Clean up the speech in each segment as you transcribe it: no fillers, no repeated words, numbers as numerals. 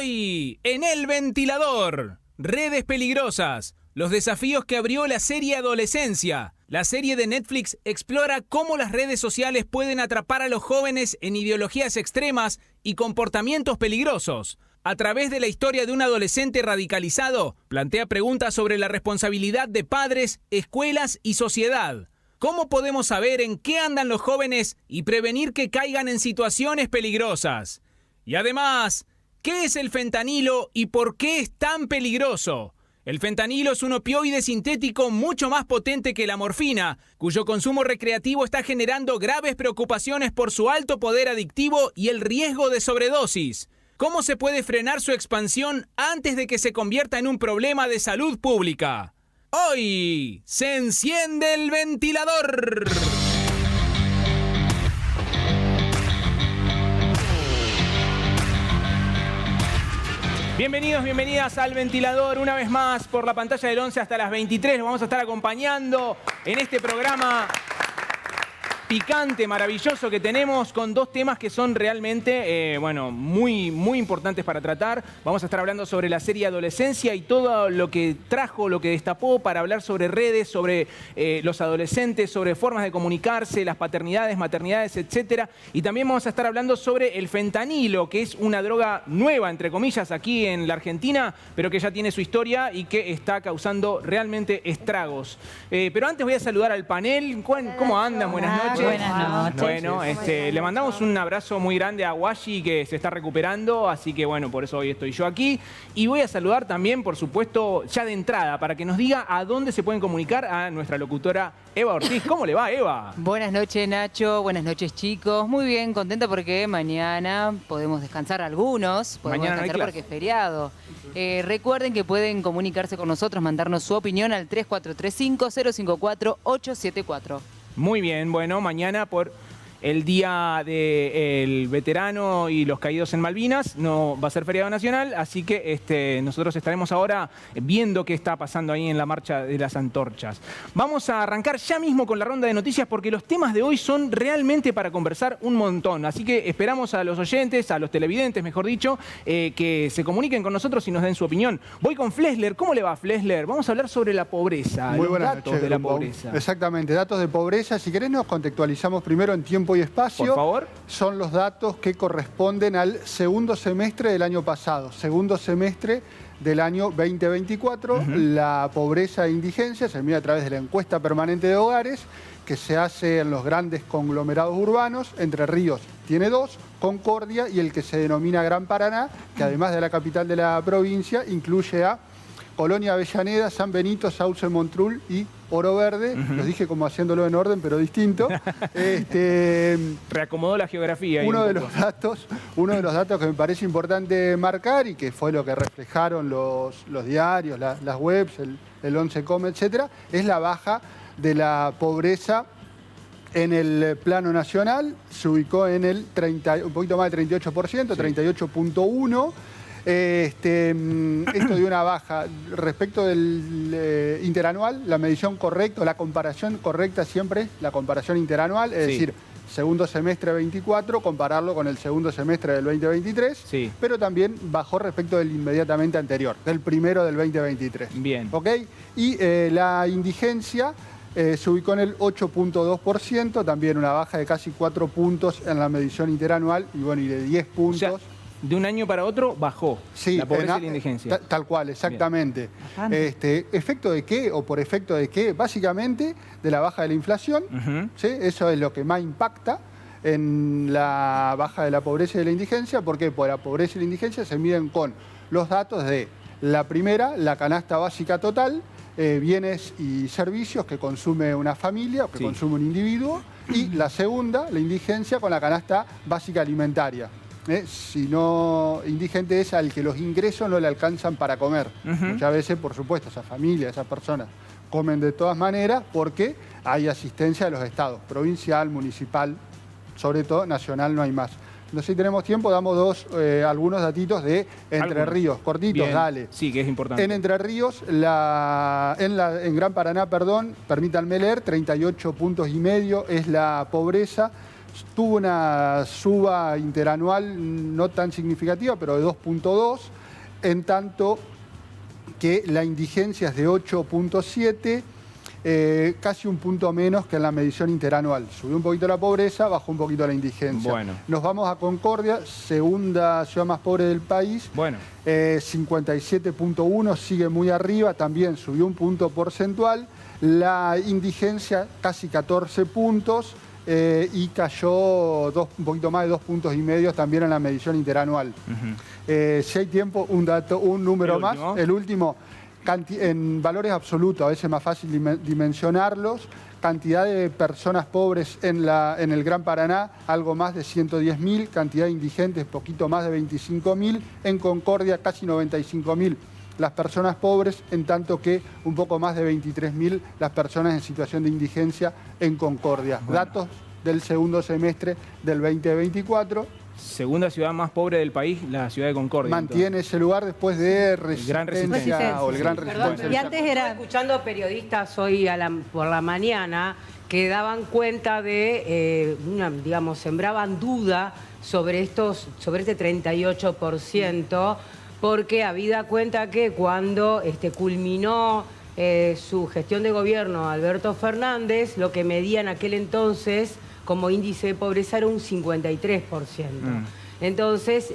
Hoy, en El Ventilador, redes peligrosas, los desafíos que abrió la serie Adolescencia. La serie de Netflix explora cómo las redes sociales pueden atrapar a los jóvenes en ideologías extremas y comportamientos peligrosos. A través de la historia de un adolescente radicalizado, plantea preguntas sobre la responsabilidad de padres, escuelas y sociedad. ¿Cómo podemos saber en qué andan los jóvenes y prevenir que caigan en situaciones peligrosas? Y además, ¿qué es el fentanilo y por qué es tan peligroso? El fentanilo es un opioide sintético mucho más potente que la morfina, cuyo consumo recreativo está generando graves preocupaciones por su alto poder adictivo y el riesgo de sobredosis. ¿Cómo se puede frenar su expansión antes de que se convierta en un problema de salud pública? Hoy se enciende el ventilador. Bienvenidos, bienvenidas al Ventilador, una vez más por la pantalla del 11 hasta las 23. Los vamos a estar acompañando en este programa picante, maravilloso que tenemos, con dos temas que son realmente, muy importantes para tratar. Vamos a estar hablando sobre la serie Adolescencia y todo lo que trajo, lo que destapó, para hablar sobre redes, sobre los adolescentes, sobre formas de comunicarse, las paternidades, maternidades, etcétera. Y también vamos a estar hablando sobre el fentanilo, que es una droga nueva, entre comillas, aquí en la Argentina, pero que ya tiene su historia y que está causando realmente estragos. Pero antes voy a saludar al panel. ¿Cómo andan? Buenas noches. Buenas noches. Bueno, le mandamos un abrazo muy grande a Washi, que se está recuperando, así que bueno, por eso hoy estoy yo aquí. Y voy a saludar también, por supuesto, ya de entrada, para que nos diga a dónde se pueden comunicar, a nuestra locutora Eva Ortiz. ¿Cómo le va, Eva? Buenas noches, Nacho. Buenas noches, chicos. Muy bien, contenta porque mañana podemos descansar algunos. Podemos Mañana no hay descansar porque es feriado. Recuerden que pueden comunicarse con nosotros, mandarnos su opinión al 3435-054-874. Muy bien, bueno, mañana por el Día del Veterano y los Caídos en Malvinas no va a ser feriado nacional, así que nosotros estaremos ahora viendo qué está pasando ahí en la marcha de las antorchas. Vamos a arrancar ya mismo con la ronda de noticias porque los temas de hoy son realmente para conversar un montón, así que esperamos a los oyentes, a los televidentes, mejor dicho, que se comuniquen con nosotros y nos den su opinión. Voy con Flesler. ¿Cómo le va, Flesler? Vamos a hablar sobre la pobreza, Muy los datos noches, de la Dumbo. pobreza. Exactamente, datos de pobreza. Si querés nos contextualizamos primero en tiempo y espacio. Por favor. Son los datos que corresponden al segundo semestre del año pasado, segundo semestre del año 2024. La pobreza e indigencia se mide a través de la encuesta permanente de hogares que se hace en los grandes conglomerados urbanos. Entre Ríos tiene dos, Concordia y el que se denomina Gran Paraná, que además de la capital de la provincia incluye a Colonia Avellaneda, San Benito, Sauce Montrul y Oro Verde. Los dije como haciéndolo en orden, pero distinto. Reacomodó la geografía. Uno de los datos que me parece importante marcar y que fue lo que reflejaron los diarios, las webs, el 11Com, etcétera, es la baja de la pobreza en el plano nacional. Se ubicó en el un poquito más del 38%, 38.1%. Esto dio una baja respecto del interanual. La medición correcta, la comparación correcta siempre, la comparación interanual, es decir, segundo semestre 24, compararlo con el segundo semestre del 2023, pero también bajó respecto del inmediatamente anterior, del primero del 2023. Bien. ¿Ok? Y la indigencia se ubicó en el 8.2%, también una baja de casi 4 puntos en la medición interanual y bueno, y de 10 puntos. O sea, de un año para otro bajó la pobreza y la indigencia. Tal cual, exactamente. ¿Efecto de qué o por efecto de qué? Básicamente de la baja de la inflación. ¿Sí? Eso es lo que más impacta en la baja de la pobreza y de la indigencia. ¿Por qué? Porque la pobreza y la indigencia se miden con los datos de la primera, la canasta básica total, bienes y servicios que consume una familia o que consume un individuo, y la segunda, la indigencia, con la canasta básica alimentaria. Si no, indigente es al que los ingresos no le alcanzan para comer. Muchas veces, por supuesto, esa familia, esas personas comen de todas maneras porque hay asistencia de los estados, provincial, municipal, sobre todo nacional no hay más. No sé si tenemos tiempo, damos algunos datitos de Entre Ríos, cortitos. Bien. Dale. Sí, que es importante. En Entre Ríos, en Gran Paraná, permítanme leer, 38,5 puntos es la pobreza. tuvo una suba interanual no tan significativa, pero de 2.2, en tanto que la indigencia es de 8.7, casi un punto menos que en la medición interanual. Subió un poquito la pobreza, bajó un poquito la indigencia. Bueno. Nos vamos a Concordia, segunda ciudad más pobre del país. Bueno. 57.1, sigue muy arriba, también subió un punto porcentual. La indigencia casi 14 puntos y cayó un poquito más de 2,5 puntos también en la medición interanual. Si hay tiempo, un número más. El último, en valores absolutos, a veces es más fácil dimensionarlos. Cantidad de personas pobres en el Gran Paraná, algo más de 110.000. Cantidad de indigentes, poquito más de 25.000. En Concordia, casi 95.000 las personas pobres, en tanto que un poco más de 23.000 las personas en situación de indigencia en Concordia. Bueno. Datos del segundo semestre del 2024. Segunda ciudad más pobre del país, la ciudad de Concordia. Mantiene entonces ese lugar después de Resistencia o el Gran Resistencia. Y antes era... Estuve escuchando periodistas hoy por la mañana que daban cuenta de, digamos, sembraban duda sobre este 38%, porque habida cuenta que cuando culminó su gestión de gobierno Alberto Fernández, lo que medía en aquel entonces como índice de pobreza era un 53%. Entonces,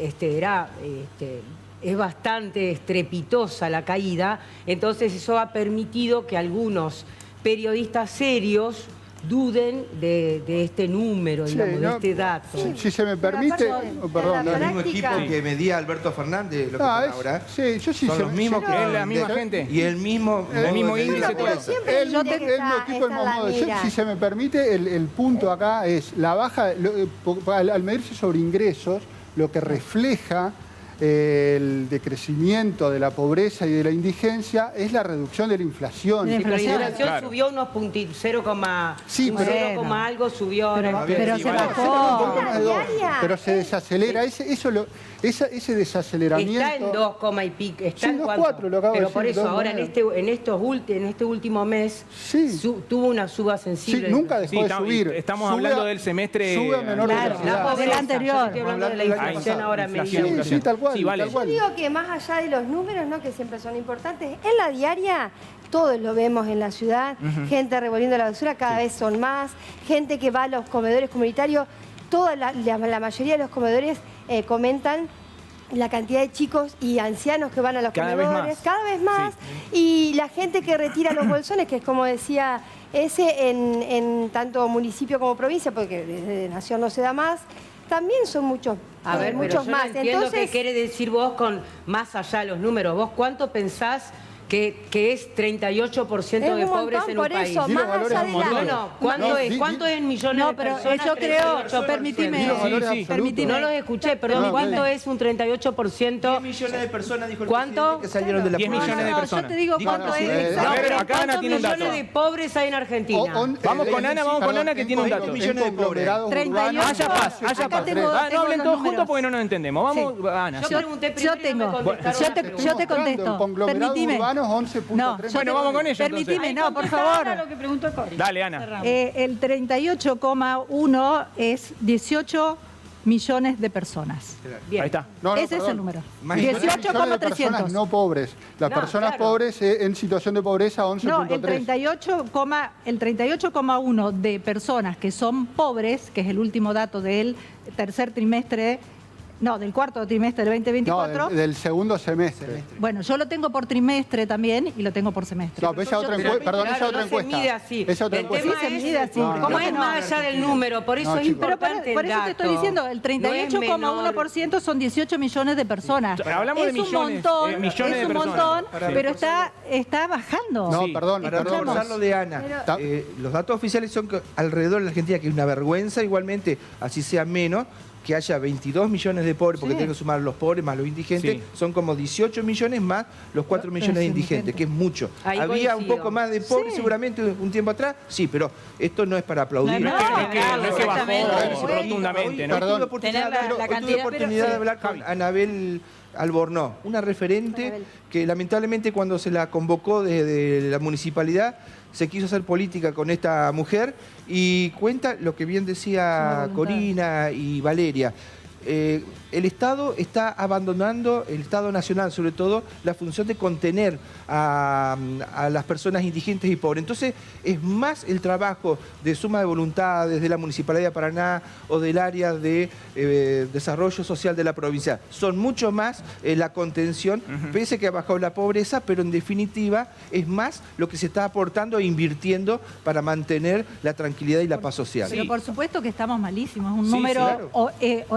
es bastante estrepitosa la caída. Entonces, eso ha permitido que algunos periodistas serios duden de este número, digamos, de este dato. Si se me permite... Perdón, el mismo equipo que medía Alberto Fernández, lo que están ahora. Sí, yo sí son los mismos que es la misma gente. Y el mismo índice. El mismo equipo, el mismo modo. Si se me permite, el punto acá es la baja, al medirse sobre ingresos, lo que refleja el decrecimiento de la pobreza y de la indigencia es la reducción de la inflación. La inflación subió unos puntitos, 0, algo subió. Pero se bajó. Pero se desacelera. Ese desaceleramiento... Está en 2, y pico. Está en 4, lo acabo de decir. Pero por eso, ahora en este último mes tuvo una suba sensible. Sí, nunca dejó de subir. Estamos hablando del semestre... Sube a menor velocidad. Del anterior. Estoy hablando de la inflación ahora. Sí, tal cual. Yo digo que más allá de los números, ¿no?, que siempre son importantes, en la diaria todos lo vemos en la ciudad, gente revolviendo la basura, cada vez son más, gente que va a los comedores comunitarios, la mayoría de los comedores comentan la cantidad de chicos y ancianos que van a los comedores, cada vez más, y la gente que retira los bolsones, que es como decía en tanto municipio como provincia, porque desde Nación no se da más, también son muchos, muchos más. No entiendo qué quiere decir vos con más allá de los números. ¿Vos cuánto pensás que es 38% de pobres en un país? Eso, más allá de Bueno, ¿cuánto es en millones de personas? Yo creo, permitime. No los escuché, perdón. ¿Cuánto es un 38%? 10 millones de personas, dijo el ¿Cuánto? que salieron de la 10 pobreza. millones de personas. Yo te digo cuánto es. No, pero acá Ana ¿cuántos tiene un dato. millones de pobres hay en Argentina? Vamos con Ana que tiene un dato. millones de pobres. Haya paz. No hablen todos juntos porque no nos entendemos. Vamos, Ana. Yo pregunté primero. Yo te contesto. Permitime. No, bueno, vamos con ella. Permitime, no, por favor. Lo que preguntó Cori. Dale, Ana. El 38,1 es 18 millones de personas. Bien. Ahí está. Ese es el número. 18,300. No pobres. Las personas pobres en situación de pobreza, 11,3. No, el 38,1 de personas que son pobres, que es el último dato del tercer trimestre. No, del cuarto trimestre del 2024. No, del segundo semestre. Bueno, yo lo tengo por trimestre también y lo tengo por semestre. No, pero esa otra encuesta. Perdón, esa otra encuesta. Se mide así. Esa otra El encuesta. tema Sí, se mide así. ¿Cómo es más allá del número? Por eso es chicos. Pero importante por el eso te estoy dato. diciendo, el 38,1% son 18 millones de personas. Pero hablamos de millones, millones de es un personas. montón, pero está bajando. No, Sí. perdón, Para reforzar lo de Ana, los datos oficiales son que alrededor de la Argentina, que es una vergüenza, igualmente, así sea menos, que haya 22 millones de pobres, porque tienen que sumar los pobres más los indigentes, son como 18 millones más los 4 millones de indigentes, que es mucho. Ahí Había coincido. un poco más de pobres seguramente un tiempo atrás, sí, pero esto no es para aplaudir. No es que bajó exactamente. rotundamente, ¿no? Perdón. Hoy tuve oportunidad de hablar con Anabel Albornoz, una referente que lamentablemente cuando se la convocó desde la municipalidad se quiso hacer política con esta mujer y cuenta lo que bien decía Corina y Valeria. El Estado está abandonando, el Estado Nacional sobre todo, la función de contener a las personas indigentes y pobres. Entonces es más el trabajo de suma de voluntad desde la Municipalidad de Paraná o del área de desarrollo social de la provincia. Son mucho más la contención, pese que ha bajado la pobreza, pero en definitiva es más lo que se está aportando e invirtiendo para mantener la tranquilidad y la paz social. Pero por supuesto que estamos malísimos, es un número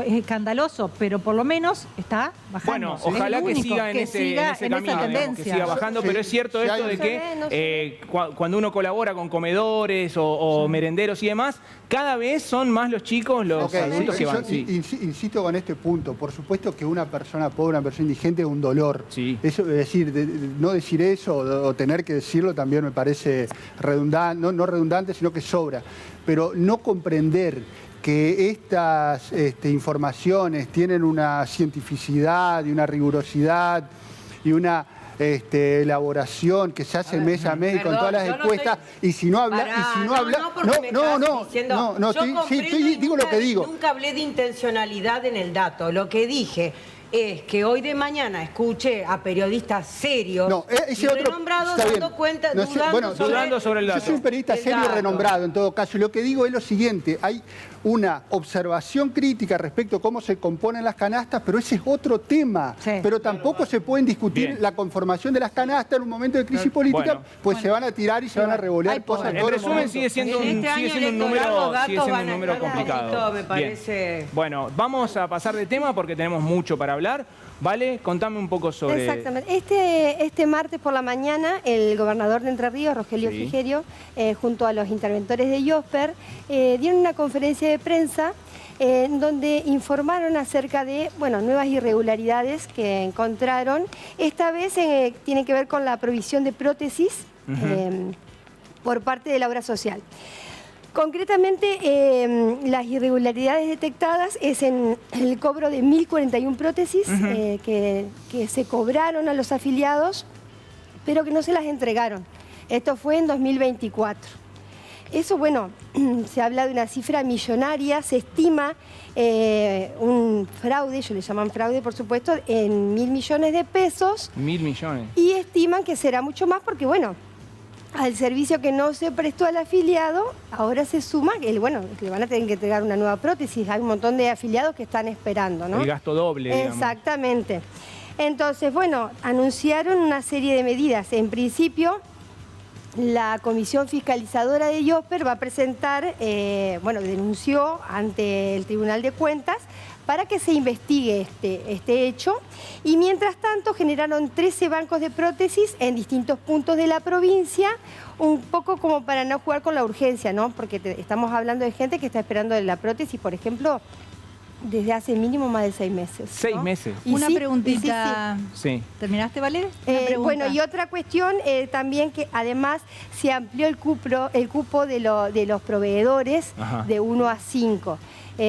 escandaloso, pero por lo menos está bajando. Bueno, ojalá que siga en ese camino, digamos, que siga bajando, pero es cierto esto de que cuando uno colabora con comedores o merenderos y demás, cada vez son más los chicos, los adultos que van. Insisto con este punto, por supuesto que una persona pobre, una persona indigente es un dolor. Eso, es decir, no decir eso o tener que decirlo también me parece redundante, no redundante, sino que sobra. Pero no comprender que estas informaciones tienen una cientificidad y una rigurosidad y una elaboración que se hace mes a mes con todas las encuestas, y si no habla, digo lo que digo. Nunca hablé de intencionalidad en el dato, lo que dije es que hoy de mañana escuché a periodistas serios y renombrados dando cuenta, dudando sobre el dato. Yo soy un periodista serio y renombrado en todo caso, y lo que digo es lo siguiente: hay una observación crítica respecto a cómo se componen las canastas, pero ese es otro tema. Pero tampoco se pueden discutir la conformación de las canastas en un momento de crisis política, pues se van a tirar y se van a revolear cosas. En resumen, sigue siendo un número complicado. Me parece. Bueno, vamos a pasar de tema porque tenemos mucho para hablar. Vale, contame un poco sobre... Exactamente. Este martes por la mañana, el gobernador de Entre Ríos, Rogelio Frigerio, junto a los interventores de IOSPER, dieron una conferencia de prensa donde informaron acerca de nuevas irregularidades que encontraron. Esta vez tiene que ver con la provisión de prótesis por parte de la obra social. Concretamente, las irregularidades detectadas es en el cobro de 1.041 prótesis que se cobraron a los afiliados, pero que no se las entregaron. Esto fue en 2024. Eso, se habla de una cifra millonaria, se estima un fraude, ellos le llaman fraude, por supuesto, en 1.000 millones de pesos. 1.000 millones. Y estiman que será mucho más porque, al servicio que no se prestó al afiliado, ahora se suma que le van a tener que entregar una nueva prótesis. Hay un montón de afiliados que están esperando, ¿no? El gasto doble, digamos. Exactamente. Entonces, anunciaron una serie de medidas. En principio, la Comisión Fiscalizadora de IOSPER va a presentar, denunció ante el Tribunal de Cuentas para que se investigue este hecho. Y mientras tanto generaron 13 bancos de prótesis en distintos puntos de la provincia, un poco como para no jugar con la urgencia, ¿no? Porque estamos hablando de gente que está esperando la prótesis, por ejemplo, desde hace mínimo más de 6 meses. 6 meses. Y una preguntita. Sí. ¿Terminaste, Valeria? Y otra cuestión también, que además se amplió el cupo de los proveedores de 1 a 5.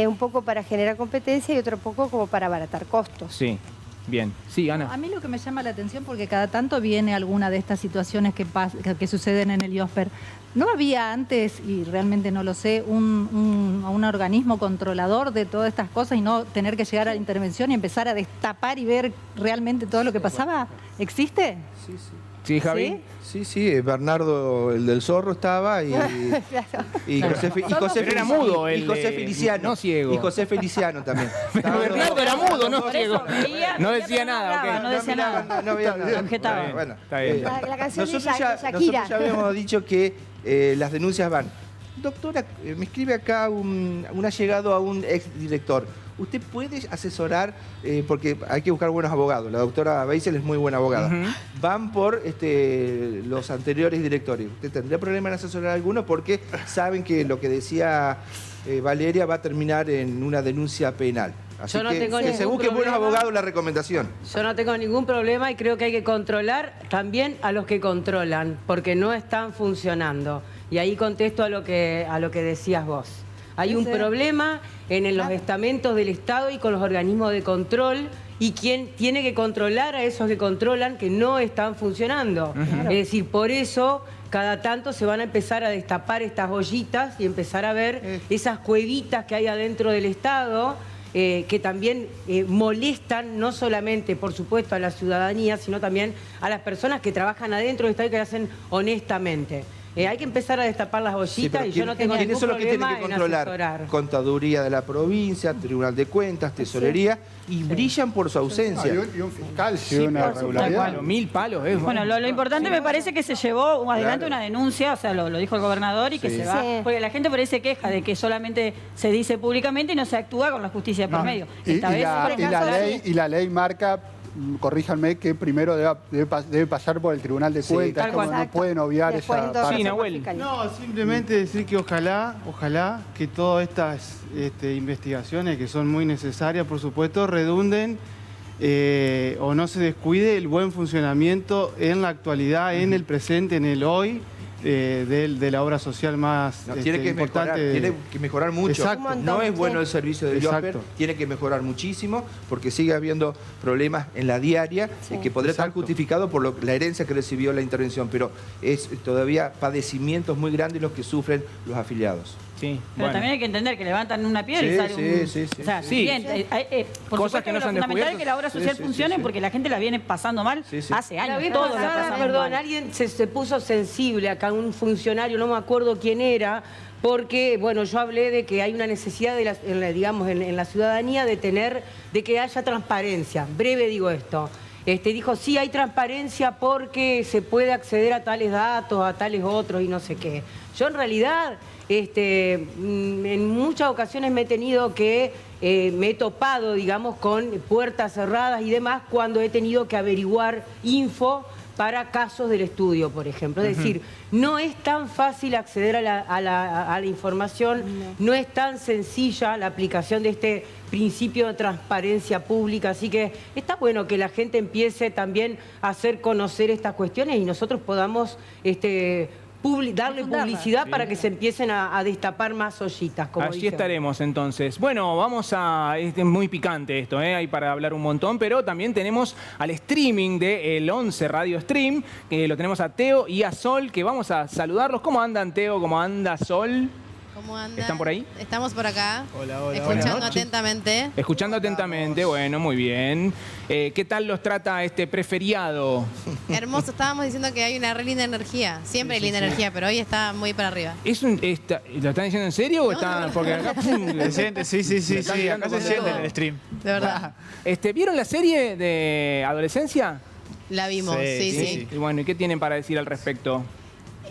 Un poco para generar competencia y otro poco como para abaratar costos. Sí, bien. Sí, Ana. A mí lo que me llama la atención, porque cada tanto viene alguna de estas situaciones que suceden en el IOSPER. ¿No había antes, y realmente no lo sé, un organismo controlador de todas estas cosas y no tener que llegar a la intervención y empezar a destapar y ver realmente todo lo que pasaba? ¿Existe? Sí. ¿Sí, Javi? Sí, Bernardo, el del Zorro, estaba y José era mudo, y José Feliciano. No ciego. Y José Feliciano también. Bernardo era mudo, no ciego. No decía nada, no decía nada. No había nada. Objetaba. Bueno, está bien. La canción nosotros de Shakira. ya habíamos dicho que las denuncias van. Doctora, me escribe acá un allegado a un exdirector. ¿Usted puede asesorar? Porque hay que buscar buenos abogados. La doctora Beisel es muy buena abogada. Van por los anteriores directores. ¿Usted tendría problema en asesorar a alguno? Porque saben que lo que decía Valeria va a terminar en una denuncia penal. Así Yo no tengo que ningún se busquen buenos problema. abogados, la recomendación. Yo no tengo ningún problema y creo que hay que controlar también a los que controlan, porque no están funcionando. Y ahí contesto a lo que decías vos. Hay un problema en los estamentos del Estado y con los organismos de control y quién tiene que controlar a esos que controlan que no están funcionando. Es decir, por eso cada tanto se van a empezar a destapar estas ollitas y empezar a ver esas cuevitas que hay adentro del Estado, que también molestan no solamente, por supuesto, a la ciudadanía, sino también a las personas que trabajan adentro del Estado y que lo hacen honestamente. Hay que empezar a destapar las ollitas y yo no tengo ningún problema en asesorar. Contaduría de la provincia, Tribunal de Cuentas, Tesorería, y brillan por su ausencia. Y un fiscal, si una regularidad. 1000 palos, Bueno, lo importante me parece que se llevó adelante una denuncia, o sea, lo dijo el gobernador y que se va. Porque la gente por ahí se queja de que solamente se dice públicamente y no se actúa con la justicia por medio. Y la ley marca, corríjanme, que primero debe pasar por el Tribunal de Cuentas, como no pueden obviar esa parte. Sí, Nahuel. No, simplemente decir que ojalá que todas estas investigaciones, que son muy necesarias, por supuesto, redunden o no se descuide el buen funcionamiento en la actualidad, en el presente, en el hoy, de la obra social más tiene que importante. Tiene que mejorar mucho. Exacto. No es bueno el servicio del IOSPER, tiene que mejorar muchísimo porque sigue habiendo problemas en la diaria que podría estar justificado por la herencia que recibió la intervención, pero es todavía padecimientos muy grandes los que sufren los afiliados. Sí, pero también hay que entender que levantan una piedra y sale un... O sea, bien, por cosas supuesto que no lo son fundamental es que la obra social funcione porque la gente la viene pasando mal hace años. La vez Todos la pasada, pasamos perdón, mal. alguien se puso sensible acá, un funcionario, no me acuerdo quién era, porque, bueno, yo hablé de que hay una necesidad, en la ciudadanía de que haya transparencia. Breve digo esto. Dijo, sí, hay transparencia porque se puede acceder a tales datos, a tales otros y no sé qué. Yo en realidad, en muchas ocasiones me he topado, digamos, con puertas cerradas y demás cuando he tenido que averiguar info para casos del estudio, por ejemplo. Es decir, no es tan fácil acceder a la información, no es tan sencilla la aplicación de este principio de transparencia pública, así que está bueno que la gente empiece también a hacer conocer estas cuestiones y nosotros podamos darle publicidad para que se empiecen a destapar más ollitas. Como Allí dije. estaremos entonces. Bueno, vamos a... Es muy picante esto, hay para hablar un montón, pero también tenemos al streaming de El 11 Radio Stream, que lo tenemos a Teo y a Sol, que vamos a saludarlos. ¿Cómo andan, Teo? ¿Cómo anda, Sol? ¿Cómo andan? ¿Están por ahí? Estamos por acá. Hola, hola. Escuchando atentamente. Escuchando atentamente, bueno, muy bien. ¿Qué tal los trata este preferiado? Hermoso, estábamos diciendo que hay una re linda energía. Siempre hay linda energía, pero hoy está muy para arriba. ¿Lo están diciendo en serio o están...? Porque acá... Se siente, sí. Acá se siente en el stream. De verdad. ¿Vieron la serie de adolescencia? La vimos, sí. Y bueno, ¿y qué tienen para decir al respecto?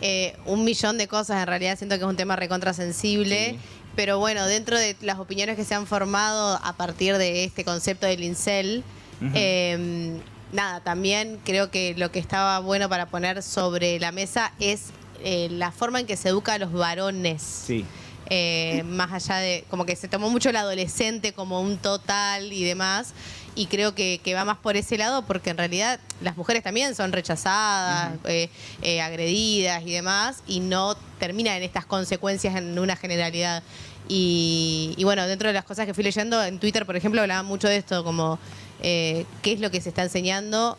1.000.000 de cosas, en realidad siento que es un tema recontrasensible. Sí. Pero bueno, dentro de las opiniones que se han formado a partir de este concepto del incel, nada, también creo que lo que estaba bueno para poner sobre la mesa es la forma en que se educa a los varones. Sí. Más allá de, como que se tomó mucho el adolescente como un total y demás, y creo que va más por ese lado porque en realidad las mujeres también son rechazadas, agredidas y demás, y no terminan en estas consecuencias en una generalidad. Y bueno, dentro de las cosas que fui leyendo, en Twitter, por ejemplo, hablaban mucho de esto, como qué es lo que se está enseñando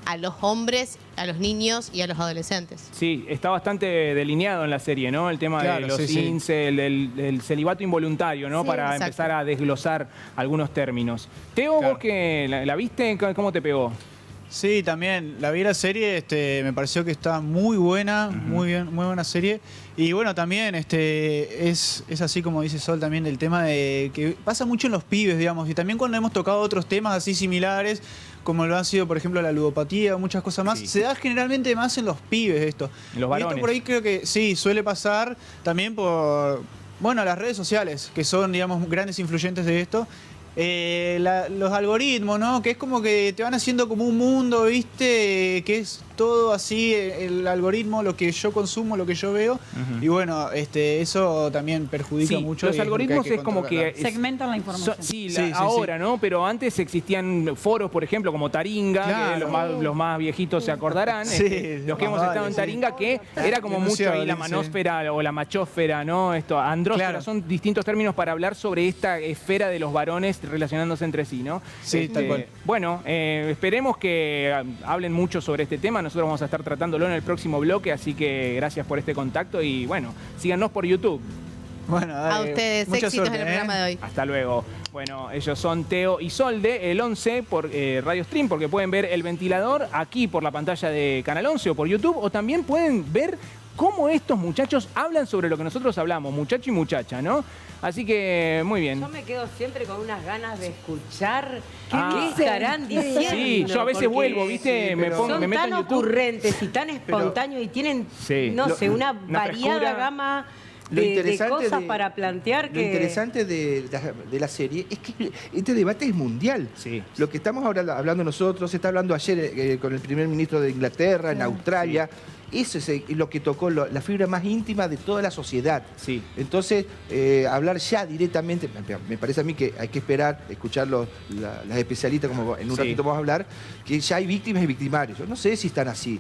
a los hombres, a los niños y a los adolescentes. Sí, está bastante delineado en la serie, ¿no? El tema de los incel, del celibato involuntario, ¿no? Sí, para exacto. empezar a desglosar algunos términos. Teo, vos que la viste, ¿cómo te pegó? Sí, también la vi la serie, me pareció que está muy buena, muy bien, muy buena serie. Y bueno, también es así como dice Sol también el tema de que pasa mucho en los pibes, digamos, y también cuando hemos tocado otros temas así similares, como lo han sido, por ejemplo, la ludopatía, muchas cosas más, se da generalmente más en los pibes esto. Los varones. Y esto por ahí creo que sí, suele pasar también por, bueno, las redes sociales, que son, digamos, grandes influyentes de esto. Los algoritmos, ¿no? Que es como que te van haciendo como un mundo, ¿viste? Que es todo así, el algoritmo, lo que yo consumo, lo que yo veo. Y bueno, eso también perjudica mucho. Los algoritmos es como que... segmentan la información. Ahora, ¿no? Pero antes existían foros, por ejemplo, como Taringa, que los más viejitos se acordarán, los que hemos estado en Taringa, que era como mucho ahí la manósfera o la machósfera, ¿no? Andrósfera, son distintos términos para hablar sobre esta esfera de los varones relacionándose entre sí, ¿no? Sí, tal cual. Bueno, esperemos que hablen mucho sobre este tema. Nosotros vamos a estar tratándolo en el próximo bloque, así que gracias por este contacto y bueno, síganos por YouTube. Bueno, dale, a ustedes, mucha éxitos suerte, en el programa de hoy. Hasta luego. Bueno, ellos son Teo y Solde, el 11 por Radio Stream, porque pueden ver El Ventilador aquí por la pantalla de Canal 11 o por YouTube, o también pueden ver cómo estos muchachos hablan sobre lo que nosotros hablamos, muchacho y muchacha, ¿no? Así que, muy bien. Yo me quedo siempre con unas ganas de escuchar Ah. qué estarán diciendo. Sí, yo a veces porque vuelvo, ¿viste? Me meto son en tan YouTube. ocurrentes y tan espontáneos y tienen, Sí. no sé, una una variada frescura. gama Lo de interesante cosas de- para plantear que... Lo interesante de la serie es que este debate es mundial. Sí. Lo que estamos hablando nosotros, se está hablando ayer con el primer ministro de Inglaterra, en Australia. Eso es lo que tocó la fibra más íntima de toda la sociedad. Sí. Entonces, hablar ya directamente, me parece a mí que hay que esperar, escuchar las especialistas, como en un Sí. ratito vamos a hablar, que ya hay víctimas y victimarios. Yo no sé si están así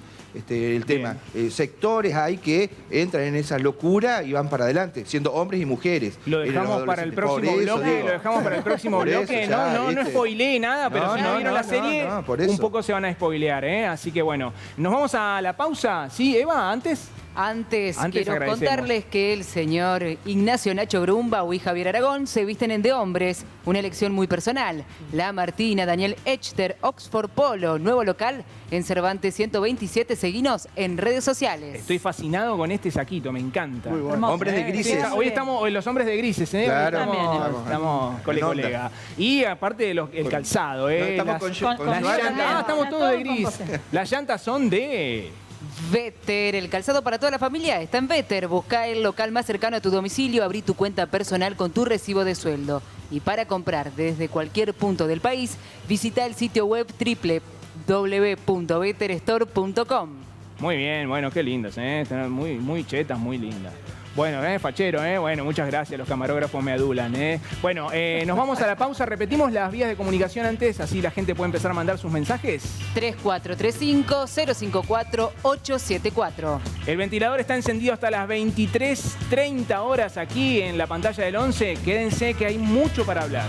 el tema. Sectores hay que entran en esa locura y van para adelante, siendo hombres y mujeres. Lo dejamos para el próximo bloque, lo dejamos para el próximo Por eso, bloque. ya, No spoileé nada, pero No, si no no, vieron no, la serie, no, por eso. un poco se van a spoilear, ¿eh? Así que bueno, nos vamos a la pausa. ¿Sí, Eva? ¿Antes? Antes quiero agradecemos. contarles que el señor Ignacio Nacho Brumba y Javier Aragón se visten en de hombres, una elección muy personal. La Martina, Daniel Echter, Oxford Polo, nuevo local en Cervantes 127. Seguinos en redes sociales. Estoy fascinado con este saquito, me encanta. Muy bueno. Hombres de grises. Sí, hoy estamos los hombres de grises, ¿eh? Claro. Estamos colega. Y aparte el calzado, ¿eh? No, estamos las con llantas, estamos todos de gris. Las llantas son de... Vetter, el calzado para toda la familia está en Vetter. Busca el local más cercano a tu domicilio, abrí tu cuenta personal con tu recibo de sueldo. Y para comprar desde cualquier punto del país, visita el sitio web www.vetterstore.com. Muy bien, bueno, qué lindas, ¿eh? Están muy chetas, muy lindas. Bueno, fachero, bueno, muchas gracias, los camarógrafos me adulan, Bueno, nos vamos a la pausa, repetimos las vías de comunicación antes, así la gente puede empezar a mandar sus mensajes. 3435-054-874. El ventilador está encendido hasta las 23:30 horas aquí en la pantalla del 11. Quédense que hay mucho para hablar.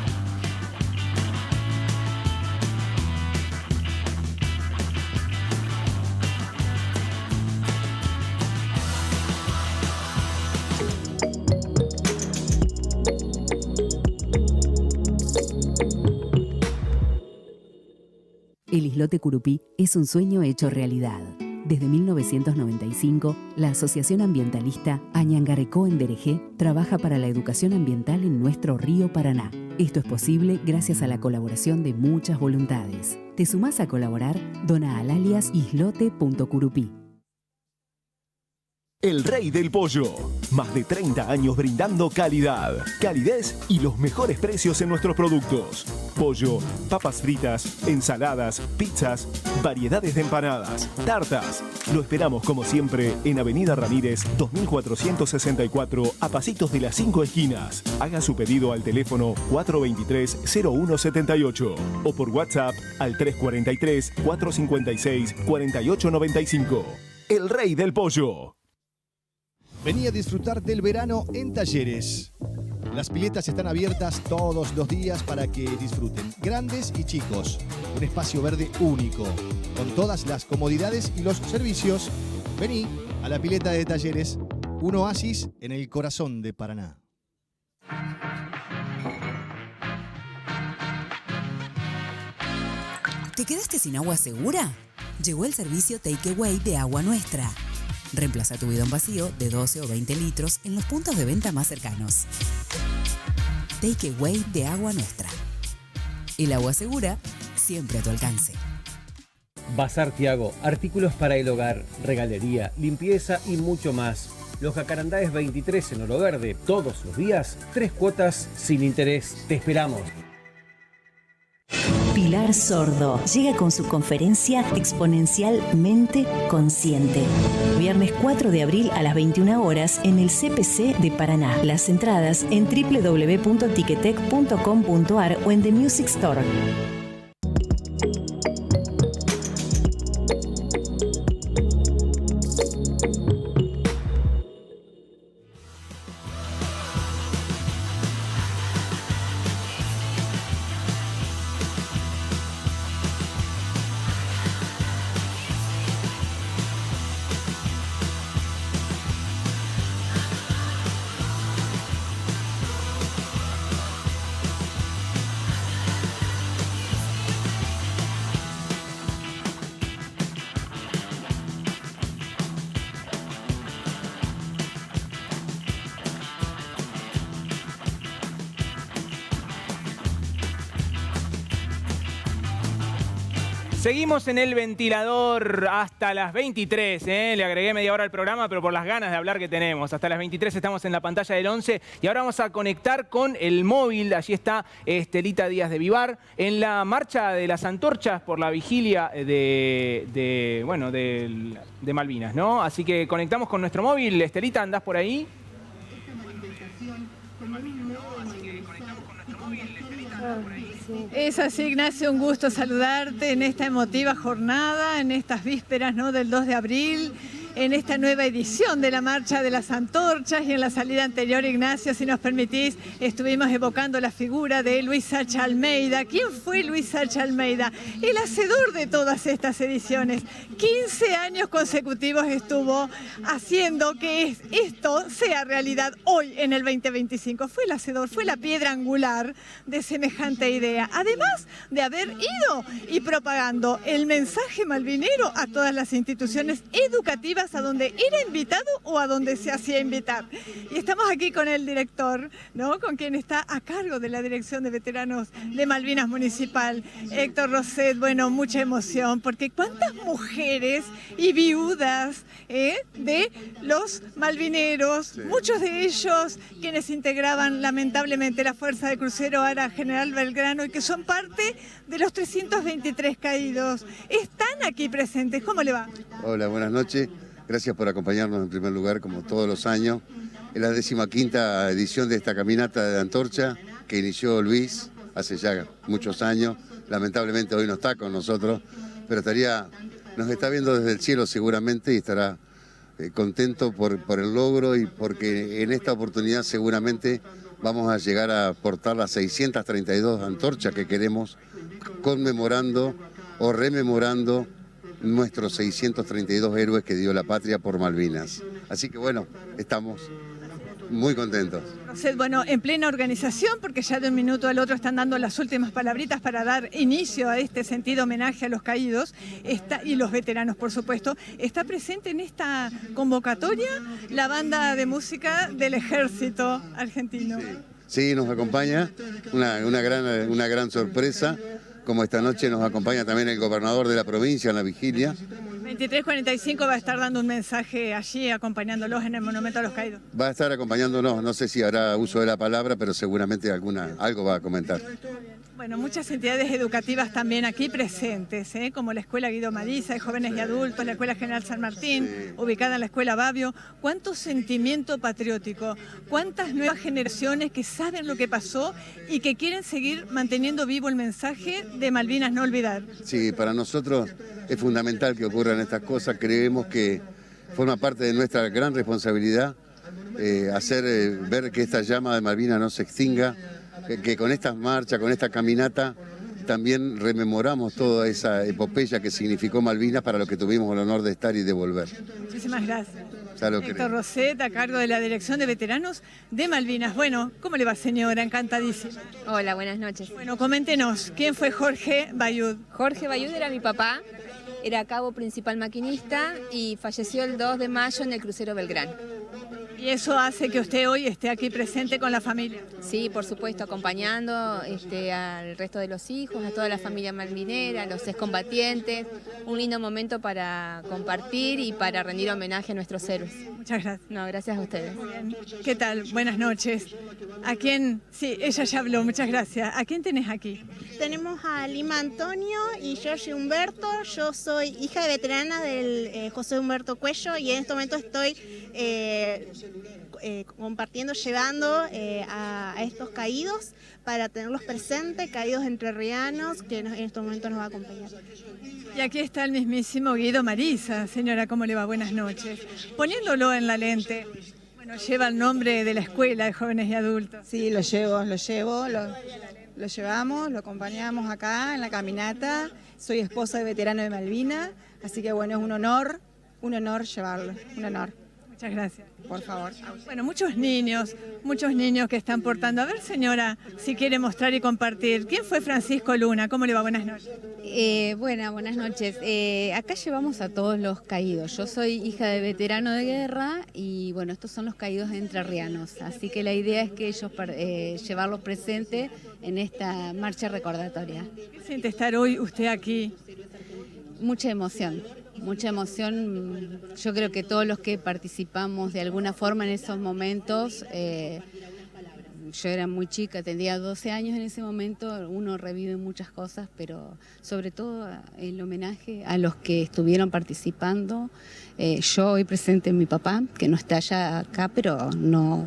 El islote Curupí es un sueño hecho realidad. Desde 1995, la Asociación Ambientalista Añangarecó en Derejé trabaja para la educación ambiental en nuestro río Paraná. Esto es posible gracias a la colaboración de muchas voluntades. ¿Te sumás a colaborar? Dona al alias islote.curupí. El Rey del Pollo. Más de 30 años brindando calidad, calidez y los mejores precios en nuestros productos. Pollo, papas fritas, ensaladas, pizzas, variedades de empanadas, tartas. Lo esperamos como siempre en Avenida Ramírez 2464 a pasitos de las 5 esquinas. Haga su pedido al teléfono 423-0178 o por WhatsApp al 343-456-4895. El Rey del Pollo. Vení a disfrutar del verano en Talleres. Las piletas están abiertas todos los días para que disfruten, grandes y chicos. Un espacio verde único, con todas las comodidades y los servicios. Vení a la pileta de Talleres, un oasis en el corazón de Paraná. ¿Te quedaste sin agua segura? Llegó el servicio Takeaway de Agua Nuestra. Reemplaza tu bidón vacío de 12 o 20 litros en los puntos de venta más cercanos. Takeaway de Agua Nuestra. El agua segura, siempre a tu alcance. Bazar Tiago, artículos para el hogar, regalería, limpieza y mucho más. Los Jacarandáes 23 en Oro Verde, todos los días, 3 cuotas sin interés. Te esperamos. Pilar Sordo llega con su conferencia Exponencialmente Consciente. Viernes 4 de abril a las 21 horas en el CPC de Paraná. Las entradas en www.ticketek.com.ar o en The Music Store. Seguimos en el ventilador hasta las 23, Le agregué media hora al programa, pero por las ganas de hablar que tenemos. Hasta las 23 estamos en la pantalla del 11 y ahora vamos a conectar con el móvil. Allí está Estelita Díaz de Vivar en la marcha de las antorchas por la vigilia de Malvinas, ¿no? Así que conectamos con nuestro móvil. Estelita, ¿andás por ahí? Es así, Ignacio, un gusto saludarte en esta emotiva jornada, en estas vísperas, ¿no?, del 2 de abril, en esta nueva edición de la Marcha de las Antorchas y en la salida anterior, Ignacio, si nos permitís, estuvimos evocando la figura de Luis Sacha Almeida. ¿Quién fue Luis Sacha Almeida? El hacedor de todas estas ediciones. 15 años consecutivos estuvo haciendo que esto sea realidad hoy en el 2025. Fue el hacedor, fue la piedra angular de semejante idea. Además de haber ido y propagando el mensaje malvinero a todas las instituciones educativas a donde era invitado o a donde se hacía invitar. Y estamos aquí con el director, ¿no?, con quien está a cargo de la Dirección de Veteranos de Malvinas Municipal, Héctor Roset. Bueno, mucha emoción, porque cuántas mujeres y viudas de los malvineros, muchos de ellos quienes integraban lamentablemente la Fuerza de Crucero Ara General Belgrano y que son parte de los 323 caídos, están aquí presentes. ¿Cómo le va? Hola, buenas noches. Gracias por acompañarnos en primer lugar, como todos los años. Es la 15ª edición de esta caminata de antorcha que inició Luis hace ya muchos años. Lamentablemente hoy no está con nosotros, pero nos está viendo desde el cielo seguramente y estará contento por el logro y porque en esta oportunidad seguramente vamos a llegar a portar las 632 antorchas que queremos, conmemorando o rememorando nuestros 632 héroes que dio la patria por Malvinas. Así que bueno, estamos muy contentos. Bueno, en plena organización, porque ya de un minuto al otro están dando las últimas palabritas para dar inicio a este sentido homenaje a los caídos y los veteranos, por supuesto. Está presente en esta convocatoria la banda de música del Ejército Argentino. Sí, nos acompaña, una gran sorpresa. Como esta noche nos acompaña también el gobernador de la provincia en la vigilia. 23:45 va a estar dando un mensaje allí, acompañándolos en el Monumento a los Caídos. Va a estar acompañándonos, no sé si hará uso de la palabra, pero seguramente algo va a comentar. Bueno, muchas entidades educativas también aquí presentes, como la Escuela Guido Mariza de Jóvenes y Adultos, la Escuela General San Martín, ubicada en la Escuela Babio. Cuánto sentimiento patriótico, cuántas nuevas generaciones que saben lo que pasó y que quieren seguir manteniendo vivo el mensaje de Malvinas no olvidar. Sí, para nosotros es fundamental que ocurran estas cosas. Creemos que forma parte de nuestra gran responsabilidad hacer ver que esta llama de Malvinas no se extinga, que con estas marchas, con esta caminata, también rememoramos toda esa epopeya que significó Malvinas para lo que tuvimos el honor de estar y de volver. Muchísimas gracias. Héctor Roset, a cargo de la Dirección de Veteranos de Malvinas. Bueno, ¿cómo le va, señora? Encantadísima. Hola, buenas noches. Bueno, coméntenos, ¿quién fue Jorge Bayud? Jorge Bayud era mi papá, era cabo principal maquinista y falleció el 2 de mayo en el crucero Belgrano. ¿Y eso hace que usted hoy esté aquí presente con la familia? Sí, por supuesto, acompañando al resto de los hijos, a toda la familia malvinera, a los excombatientes. Un lindo momento para compartir y para rendir homenaje a nuestros héroes. Muchas gracias. No, gracias a ustedes. Muy bien. ¿Qué tal? Buenas noches. ¿A quién? Sí, ella ya habló, muchas gracias. ¿A quién tenés aquí? Tenemos a Lima Antonio y Jorge Humberto. Yo soy hija de veterana del José Humberto Cuello y en este momento estoy compartiendo, llevando a estos caídos para tenerlos presentes, caídos entrerrianos, que en este momento nos va a acompañar. Y aquí está el mismísimo Guido Mariza. Señora, ¿cómo le va? Buenas noches. Poniéndolo en la lente, bueno, lleva el nombre de la Escuela de Jóvenes y Adultos. Sí, lo llevamos, lo acompañamos acá en la caminata. Soy esposa de veterano de Malvinas, así que bueno, es un honor llevarlo, un honor. Muchas gracias. Por favor. Bueno, muchos niños que están portando. A ver, señora, si quiere mostrar y compartir. ¿Quién fue Francisco Luna? ¿Cómo le va? Buenas noches. Buenas noches. Acá llevamos a todos los caídos. Yo soy hija de veterano de guerra y bueno, estos son los caídos entrerrianos. Así que la idea es que ellos llevarlos presentes en esta marcha recordatoria. ¿Qué siente estar hoy usted aquí? mucha emoción. Mucha emoción. Yo creo que todos los que participamos de alguna forma en esos momentos, yo era muy chica, tendría 12 años en ese momento, uno revive muchas cosas, pero sobre todo el homenaje a los que estuvieron participando. Yo hoy presente mi papá, que no está ya acá, pero no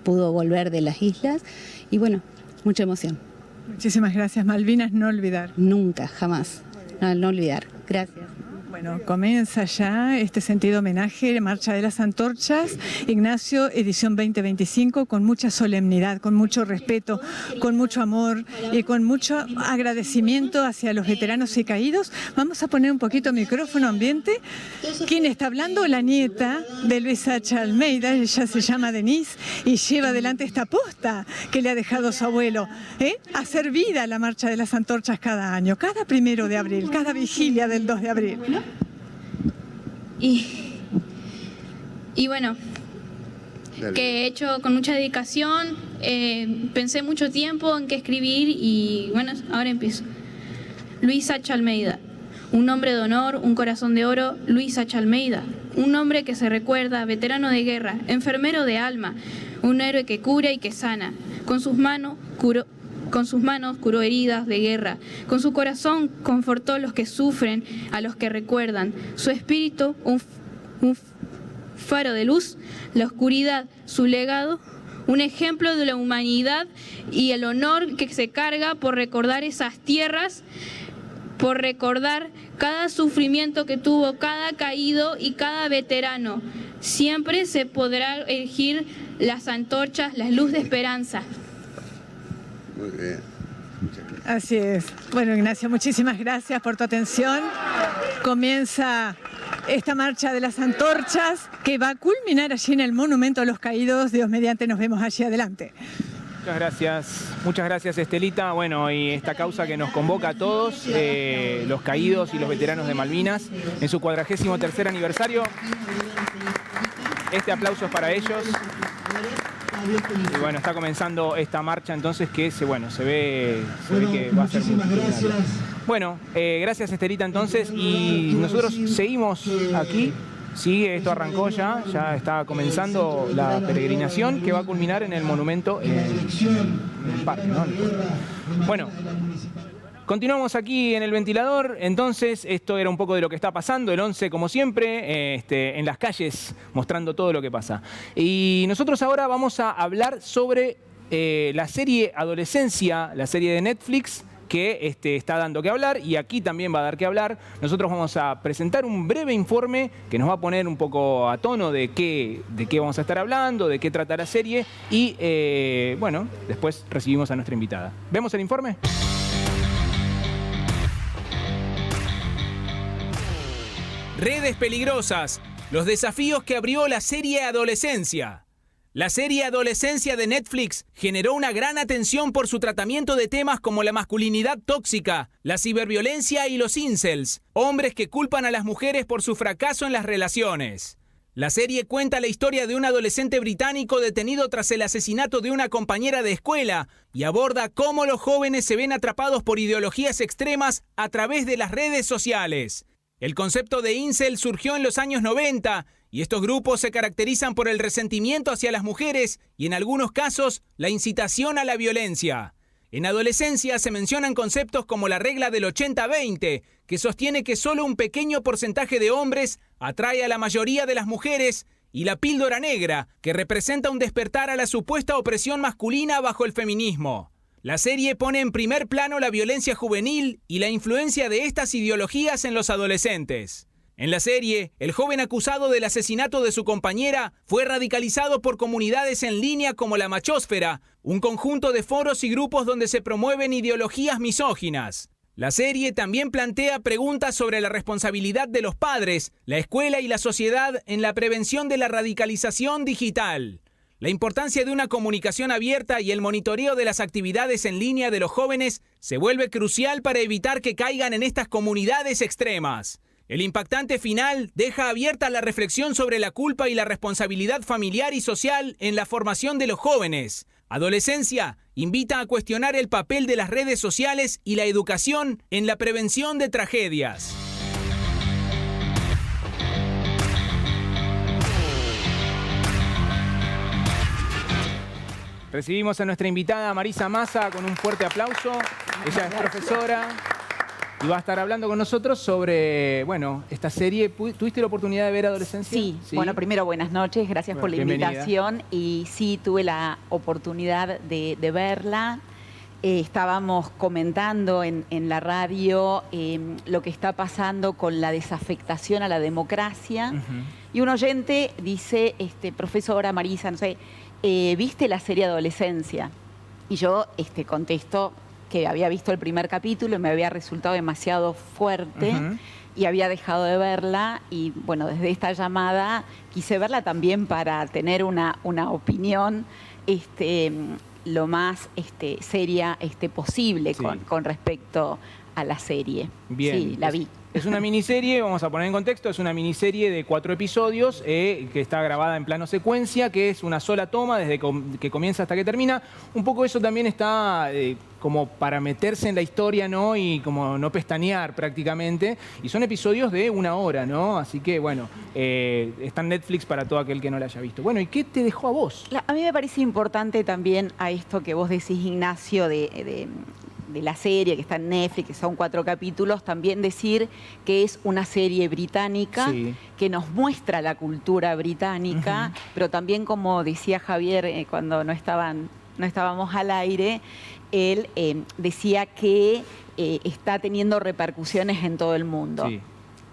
pudo volver de las islas, y bueno, mucha emoción. Muchísimas gracias, Malvinas, no olvidar. Nunca, jamás, no olvidar. Gracias. Bueno, comienza ya este sentido homenaje, Marcha de las Antorchas, Ignacio, edición 2025, con mucha solemnidad, con mucho respeto, con mucho amor y con mucho agradecimiento hacia los veteranos y caídos. Vamos a poner un poquito micrófono ambiente. ¿Quién está hablando? La nieta de Luis H. Almeida, ella se llama Denise y lleva adelante esta posta que le ha dejado su abuelo, hacer vida la Marcha de las Antorchas cada año, cada 1 de abril, cada vigilia del 2 de abril. Y bueno, que he hecho con mucha dedicación, pensé mucho tiempo en qué escribir y bueno, ahora empiezo. Luis H. Almeida, un hombre de honor, un corazón de oro, Luis H. Almeida, un hombre que se recuerda, veterano de guerra, enfermero de alma, un héroe que cura y que sana, con sus manos curó heridas de guerra, con su corazón confortó a los que sufren, a los que recuerdan, su espíritu un faro de luz, la oscuridad su legado, un ejemplo de la humanidad y el honor que se carga por recordar esas tierras, por recordar cada sufrimiento que tuvo cada caído y cada veterano. Siempre se podrá erigir las antorchas, la luz de esperanza. Muy bien. Así es. Bueno, Ignacio, muchísimas gracias por tu atención. Comienza esta Marcha de las Antorchas que va a culminar allí en el Monumento a los Caídos. Dios mediante, nos vemos allí adelante. Muchas gracias Estelita. Bueno, y esta causa que nos convoca a todos, los caídos y los veteranos de Malvinas, en su 43º aniversario. Este aplauso es para ellos. Y bueno, está comenzando esta marcha entonces que se ve que va a ser multitudinaria. Bueno, gracias Estelita entonces, y nosotros seguimos aquí. Sí, esto arrancó ya está comenzando la peregrinación que va a culminar en el monumento, en el parque, ¿no? Bueno, continuamos aquí en el ventilador. Entonces, esto era un poco de lo que está pasando, el 11 como siempre, en las calles, mostrando todo lo que pasa. Y nosotros ahora vamos a hablar sobre la serie Adolescencia, la serie de Netflix, que está dando que hablar, y aquí también va a dar que hablar. Nosotros vamos a presentar un breve informe que nos va a poner un poco a tono de qué vamos a estar hablando, de qué trata la serie, y bueno, después recibimos a nuestra invitada. ¿Vemos el informe? Redes peligrosas, los desafíos que abrió la serie Adolescencia. La serie Adolescencia de Netflix generó una gran atención por su tratamiento de temas como la masculinidad tóxica, la ciberviolencia y los incels, hombres que culpan a las mujeres por su fracaso en las relaciones. La serie cuenta la historia de un adolescente británico detenido tras el asesinato de una compañera de escuela y aborda cómo los jóvenes se ven atrapados por ideologías extremas a través de las redes sociales. El concepto de incel surgió en los años 90 y estos grupos se caracterizan por el resentimiento hacia las mujeres y en algunos casos la incitación a la violencia. En adolescencia se mencionan conceptos como la regla del 80-20, que sostiene que solo un pequeño porcentaje de hombres atrae a la mayoría de las mujeres, y la píldora negra, que representa un despertar a la supuesta opresión masculina bajo el feminismo. La serie pone en primer plano la violencia juvenil y la influencia de estas ideologías en los adolescentes. En la serie, el joven acusado del asesinato de su compañera fue radicalizado por comunidades en línea como la Machósfera, un conjunto de foros y grupos donde se promueven ideologías misóginas. La serie también plantea preguntas sobre la responsabilidad de los padres, la escuela y la sociedad en la prevención de la radicalización digital. La importancia de una comunicación abierta y el monitoreo de las actividades en línea de los jóvenes se vuelve crucial para evitar que caigan en estas comunidades extremas. El impactante final deja abierta la reflexión sobre la culpa y la responsabilidad familiar y social en la formación de los jóvenes. Adolescencia invita a cuestionar el papel de las redes sociales y la educación en la prevención de tragedias. Recibimos a nuestra invitada Marisa Massa con un fuerte aplauso. Ella es profesora y va a estar hablando con nosotros sobre, bueno, esta serie. ¿Tuviste la oportunidad de ver Adolescencia? Sí. Bueno, primero buenas noches, gracias por la invitación. Y sí, tuve la oportunidad de verla. Estábamos comentando en la radio lo que está pasando con la desafectación a la democracia. Y un oyente dice, profesora Marisa, no sé, ¿viste la serie Adolescencia? Y yo contesto que había visto el primer capítulo y me había resultado demasiado fuerte y había dejado de verla. Y bueno, desde esta llamada quise verla también para tener una opinión lo más seria posible con respecto a la serie. Bien. Sí, la vi. Es una miniserie, vamos a poner en contexto, es una miniserie de 4 episodios que está grabada en plano secuencia, que es una sola toma desde que comienza hasta que termina. Un poco eso también está como para meterse en la historia, ¿no? Y como no pestañear prácticamente. Y son episodios de 1 hora, ¿no? Así que, bueno, está en Netflix para todo aquel que no la haya visto. Bueno, ¿y qué te dejó a vos? A mí me parece importante también a esto que vos decís, Ignacio, de la serie que está en Netflix, que son 4 capítulos, también decir que es una serie británica que nos muestra la cultura británica, pero también, como decía Javier cuando no estábamos al aire, él decía que está teniendo repercusiones en todo el mundo. Sí.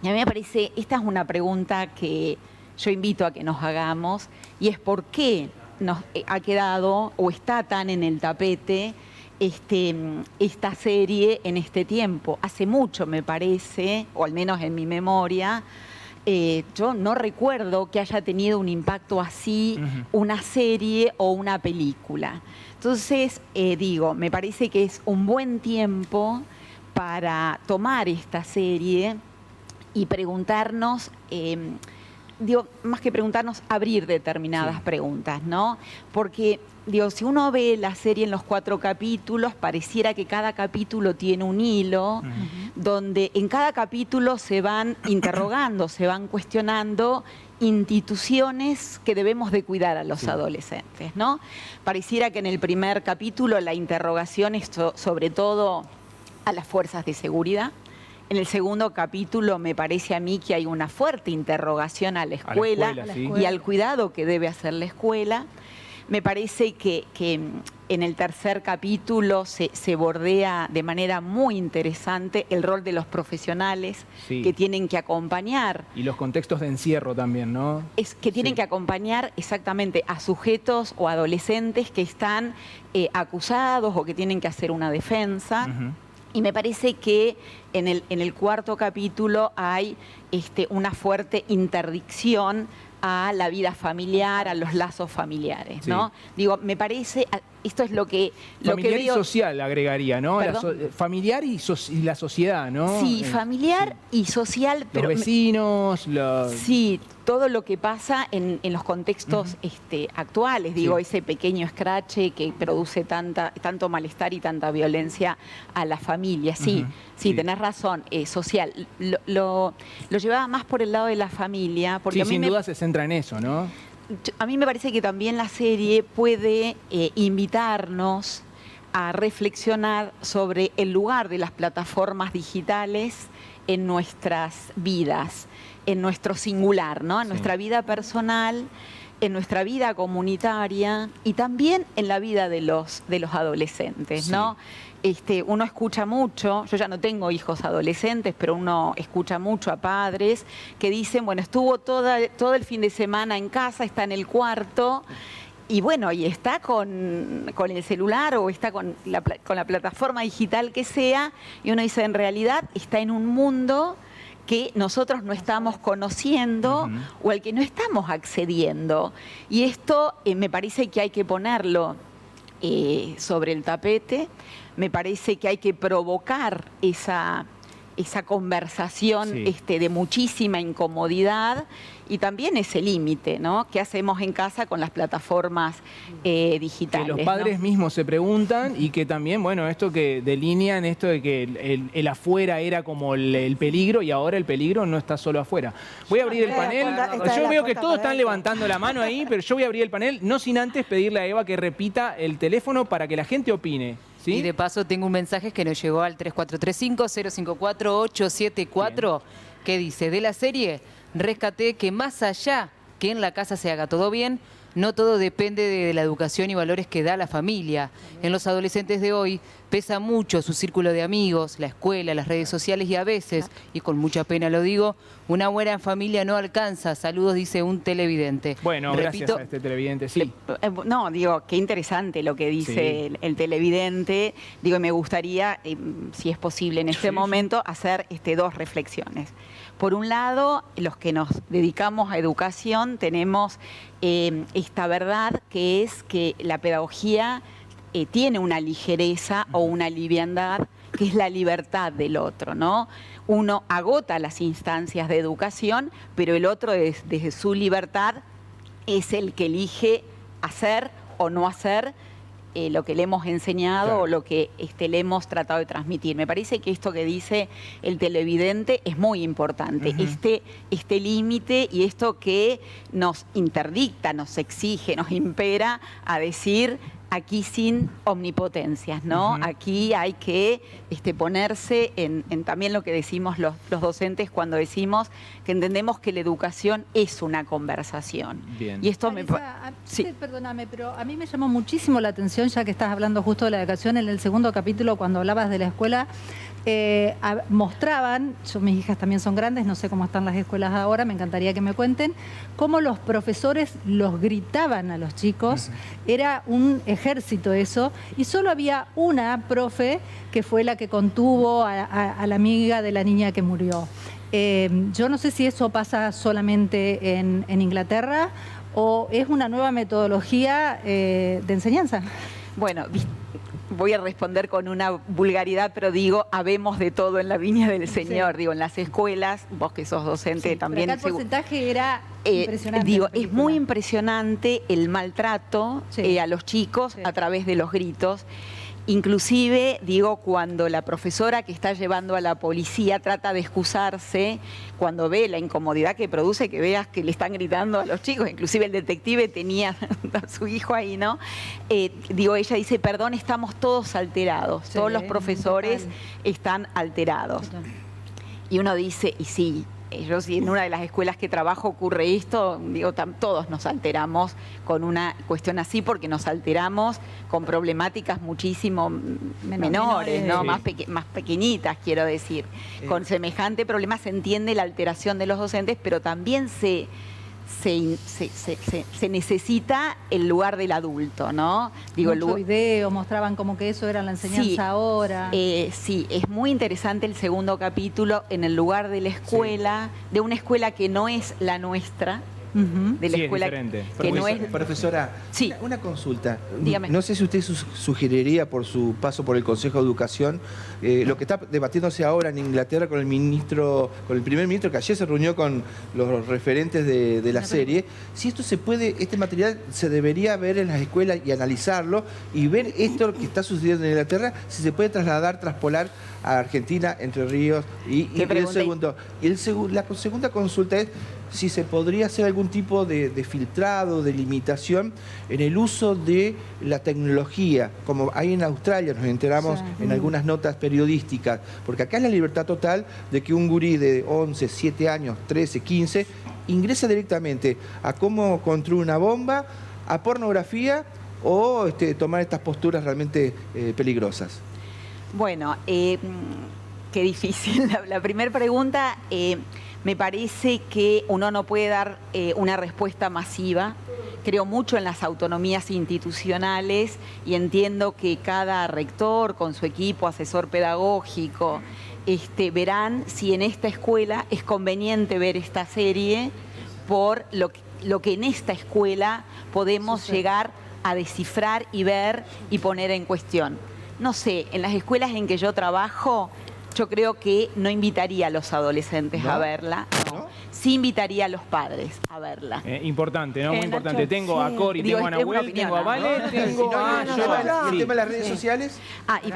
Y a mí me parece, esta es una pregunta que yo invito a que nos hagamos, y es por qué nos ha quedado o está tan en el tapete esta serie en este tiempo. Hace mucho, me parece, o al menos en mi memoria, yo no recuerdo que haya tenido un impacto así una serie o una película. Entonces, me parece que es un buen tiempo para tomar esta serie y preguntarnos, más que preguntarnos, abrir determinadas preguntas, ¿no? Porque, si uno ve la serie en los 4 capítulos, pareciera que cada capítulo tiene un hilo, donde en cada capítulo se van interrogando, se van cuestionando instituciones que debemos de cuidar a los adolescentes, ¿no? Pareciera que en el primer capítulo la interrogación es sobre todo a las fuerzas de seguridad. En el segundo capítulo me parece a mí que hay una fuerte interrogación a la escuela, y al cuidado que debe hacer la escuela. Me parece que en el tercer capítulo se bordea de manera muy interesante el rol de los profesionales que tienen que acompañar. Y los contextos de encierro también, ¿no? Que tienen que acompañar exactamente a sujetos o adolescentes que están acusados o que tienen que hacer una defensa. Y me parece que en el cuarto capítulo hay una fuerte interdicción a la vida familiar, a los lazos familiares, ¿no? Me parece, esto es lo que familiar veo. Y social agregaría, ¿no? Familiar y la sociedad, ¿no? Sí, familiar y social, pero los vecinos, sí, todo lo que pasa en los contextos actuales, ese pequeño escrache que produce tanto malestar y tanta violencia a la familia. Sí, tenés razón, social. Lo llevaba más por el lado de la familia. Porque a mí sin duda se centra en eso, ¿no? A mí me parece que también la serie puede invitarnos a reflexionar sobre el lugar de las plataformas digitales en nuestras vidas, en nuestro singular, ¿no? En nuestra vida personal, en nuestra vida comunitaria y también en la vida de los adolescentes, ¿no? Uno escucha mucho, yo ya no tengo hijos adolescentes, pero uno escucha mucho a padres que dicen, bueno, estuvo todo el fin de semana en casa, está en el cuarto, y bueno, y está con el celular o está con la plataforma digital que sea, y uno dice, en realidad está en un mundo que nosotros no estamos conociendo o al que no estamos accediendo. Y esto me parece que hay que ponerlo sobre el tapete. Me parece que hay que provocar esa esa conversación Sí. de muchísima incomodidad y también ese límite, ¿no? ¿Qué hacemos en casa con las plataformas digitales? Que los padres mismos se preguntan y que también, bueno, esto que delinean esto de que el afuera era como el peligro y ahora el peligro no está solo afuera. Voy a abrir el panel. Yo veo que todos están levantando la mano ahí, pero yo voy a abrir el panel, no sin antes pedirle a Eva que repita el teléfono para que la gente opine. ¿Sí? Y de paso tengo un mensaje que nos llegó al 3435-054-874 que dice, de la serie, rescaté que más allá que en la casa se haga todo bien, no todo depende de la educación y valores que da la familia. En los adolescentes de hoy pesa mucho su círculo de amigos, la escuela, las redes sociales y a veces, y con mucha pena lo digo, una buena familia no alcanza. Saludos, dice un televidente. Bueno, Repito, gracias a este televidente, sí. No, digo, qué interesante lo que dice Sí. el televidente. Digo, me gustaría, si es posible en este momento, hacer dos reflexiones. Por un lado, los que nos dedicamos a educación tenemos esta verdad que es que la pedagogía tiene una ligereza o una liviandad que es la libertad del otro, ¿no? Uno agota las instancias de educación, pero el otro desde su libertad es el que elige hacer o no hacer lo que le hemos enseñado o lo que le hemos tratado de transmitir. Me parece que esto que dice el televidente es muy importante. Este límite y esto que nos interdicta, nos exige, nos impera a decir aquí sin omnipotencias, ¿no? Aquí hay que ponerse en también lo que decimos los docentes cuando decimos que entendemos que la educación es una conversación. Bien. Y esto Sí, perdóname, pero a mí me llamó muchísimo la atención, ya que estás hablando justo de la educación, en el segundo capítulo, cuando hablabas de la escuela, mostraban, mis hijas también son grandes, no sé cómo están las escuelas ahora, me encantaría que me cuenten, cómo los profesores los gritaban a los chicos, era un ejército eso, y solo había una profe que fue la que contuvo a la amiga de la niña que murió. Yo no sé si eso pasa solamente en Inglaterra o es una nueva metodología de enseñanza. Bueno, voy a responder con una vulgaridad, pero digo, habemos de todo en la viña del Señor. Digo, en las escuelas, vos que sos docente también. Pero acá el porcentaje era impresionante. Digo, es muy impresionante el maltrato a los chicos a través de los gritos. Inclusive, digo, cuando la profesora que está llevando a la policía trata de excusarse, cuando ve la incomodidad que produce, que veas que le están gritando a los chicos, inclusive el detective tenía a su hijo ahí, ¿no? Digo, ella dice, perdón, estamos todos alterados, todos los profesores están alterados. Y uno dice, y sí, yo si en una de las escuelas que trabajo ocurre esto, digo, todos nos alteramos con una cuestión así porque nos alteramos con problemáticas muchísimo menores, ¿no? Más pequeñitas, quiero decir. Con semejante problema se entiende la alteración de los docentes, pero también se necesita el lugar del adulto, ¿no? Digo, Mucho video, mostraban como que eso era la enseñanza ahora. Sí, es muy interesante el segundo capítulo en el lugar de la escuela, de una escuela que no es la nuestra, de la escuela que no es... Profesora, una consulta. Dígame. No sé si usted sugeriría por su paso por el Consejo de Educación lo que está debatiéndose ahora en Inglaterra con el primer ministro que ayer se reunió con los referentes de la serie, si esto este material se debería ver en las escuelas y analizarlo y ver esto que está sucediendo en Inglaterra, si se puede traspolar a Argentina, Entre Ríos la segunda consulta es si se podría hacer algún tipo de filtrado, de limitación en el uso de la tecnología, como hay en Australia, nos enteramos en algunas notas periodísticas, porque acá es la libertad total de que un gurí de 11, 7 años, 13, 15, ingresa directamente a cómo construir una bomba, a pornografía o tomar estas posturas realmente peligrosas. Bueno, qué difícil. La primera pregunta... me parece que uno no puede dar una respuesta masiva. Creo mucho en las autonomías institucionales y entiendo que cada rector con su equipo, asesor pedagógico, verán si en esta escuela es conveniente ver esta serie por lo que en esta escuela podemos llegar a descifrar y ver y poner en cuestión. No sé, en las escuelas en que yo trabajo yo creo que no invitaría a los adolescentes a verla. No. Sí invitaría a los padres a verla. Importante, ¿no? Muy importante. Tengo a Cori, Digo, tengo a Nahuel, tengo a Vale, tengo a... ¿Y el tema de las redes sociales?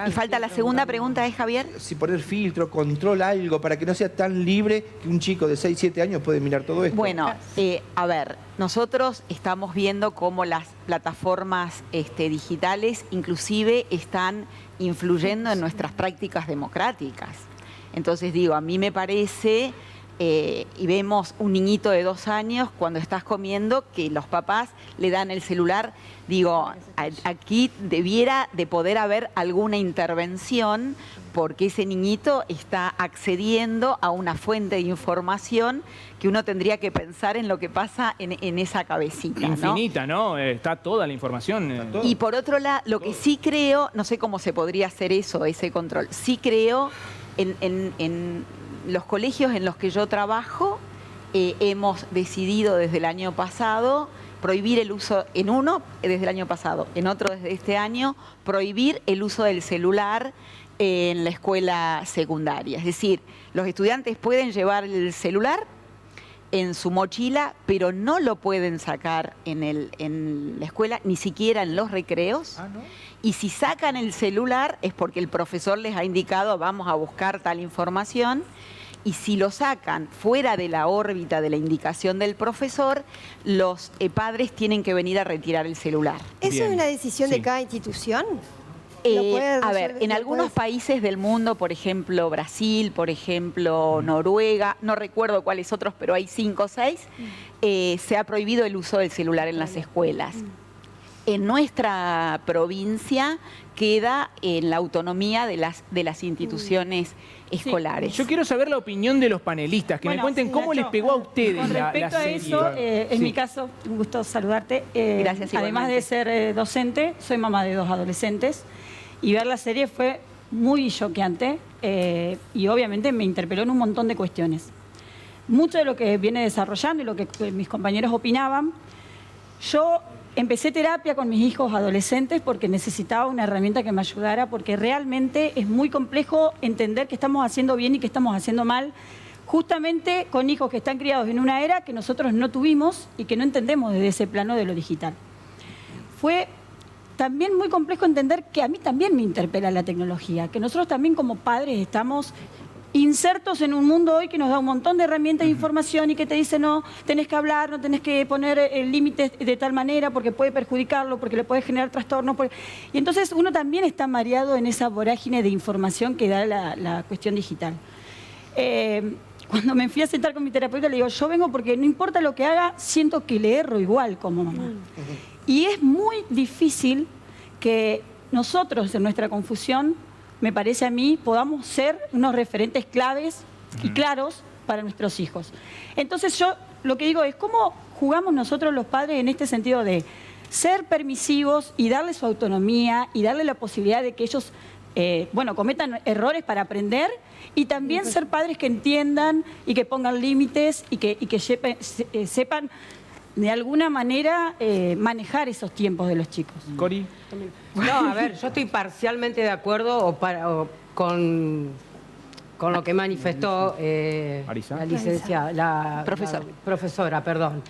Y falta la segunda pregunta, Javier. Si poner filtro, control, algo, para que no sea tan libre que un chico de 6, 7 años puede mirar todo esto. Bueno, a ver, nosotros estamos viendo cómo las plataformas digitales inclusive están influyendo en nuestras prácticas democráticas. Entonces digo, a mí me parece... y vemos un niñito de 2 años cuando estás comiendo que los papás le dan el celular. Digo, aquí debiera de poder haber alguna intervención porque ese niñito está accediendo a una fuente de información que uno tendría que pensar en lo que pasa en esa cabecita. Infinita, ¿no? Está toda la información. Y por otro lado, lo que sí creo, no sé cómo se podría hacer eso, ese control, sí creo en los colegios en los que yo trabajo hemos decidido desde el año pasado prohibir el uso, en uno desde el año pasado, en otro desde este año, prohibir el uso del celular en la escuela secundaria. Es decir, los estudiantes pueden llevar el celular en su mochila, pero no lo pueden sacar en la escuela, ni siquiera en los recreos. ¿No? Y si sacan el celular es porque el profesor les ha indicado vamos a buscar tal información. Y si lo sacan fuera de la órbita de la indicación del profesor, los padres tienen que venir a retirar el celular. ¿Eso es una decisión de cada institución? A ver, en algunos países del mundo, por ejemplo Brasil, por ejemplo Noruega, no recuerdo cuáles otros, pero hay 5 o 6, se ha prohibido el uso del celular en las escuelas. En nuestra provincia queda en la autonomía de las instituciones escolares. Yo quiero saber la opinión de los panelistas, que me cuenten cómo les pegó a ustedes con respecto la a serie. eso, en mi caso, un gusto saludarte. Gracias, además de ser docente, soy mamá de 2 adolescentes y ver la serie fue muy choqueante y obviamente me interpeló en un montón de cuestiones. Mucho de lo que viene desarrollando y lo que mis compañeros opinaban, yo empecé terapia con mis hijos adolescentes porque necesitaba una herramienta que me ayudara, porque realmente es muy complejo entender qué estamos haciendo bien y qué estamos haciendo mal, justamente con hijos que están criados en una era que nosotros no tuvimos y que no entendemos desde ese plano de lo digital. Fue también muy complejo entender que a mí también me interpela la tecnología, que nosotros también como padres estamos insertos en un mundo hoy que nos da un montón de herramientas de información y que te dice no, tenés que hablar, no tenés que poner el límite de tal manera porque puede perjudicarlo, porque le puede generar trastornos. Y entonces uno también está mareado en esa vorágine de información que da la cuestión digital. Cuando me fui a sentar con mi terapeuta le digo, yo vengo porque no importa lo que haga, siento que le erro igual como mamá. Y es muy difícil que nosotros en nuestra confusión, me parece a mí, podamos ser unos referentes claves y claros para nuestros hijos. Entonces yo lo que digo es, ¿cómo jugamos nosotros los padres en este sentido de ser permisivos y darle su autonomía y darle la posibilidad de que ellos cometan errores para aprender y también ser padres que entiendan y que pongan límites y que sepan de alguna manera manejar esos tiempos de los chicos? Cori. No, a ver, yo estoy parcialmente de acuerdo con lo que manifestó la licenciada, la profesora, perdón.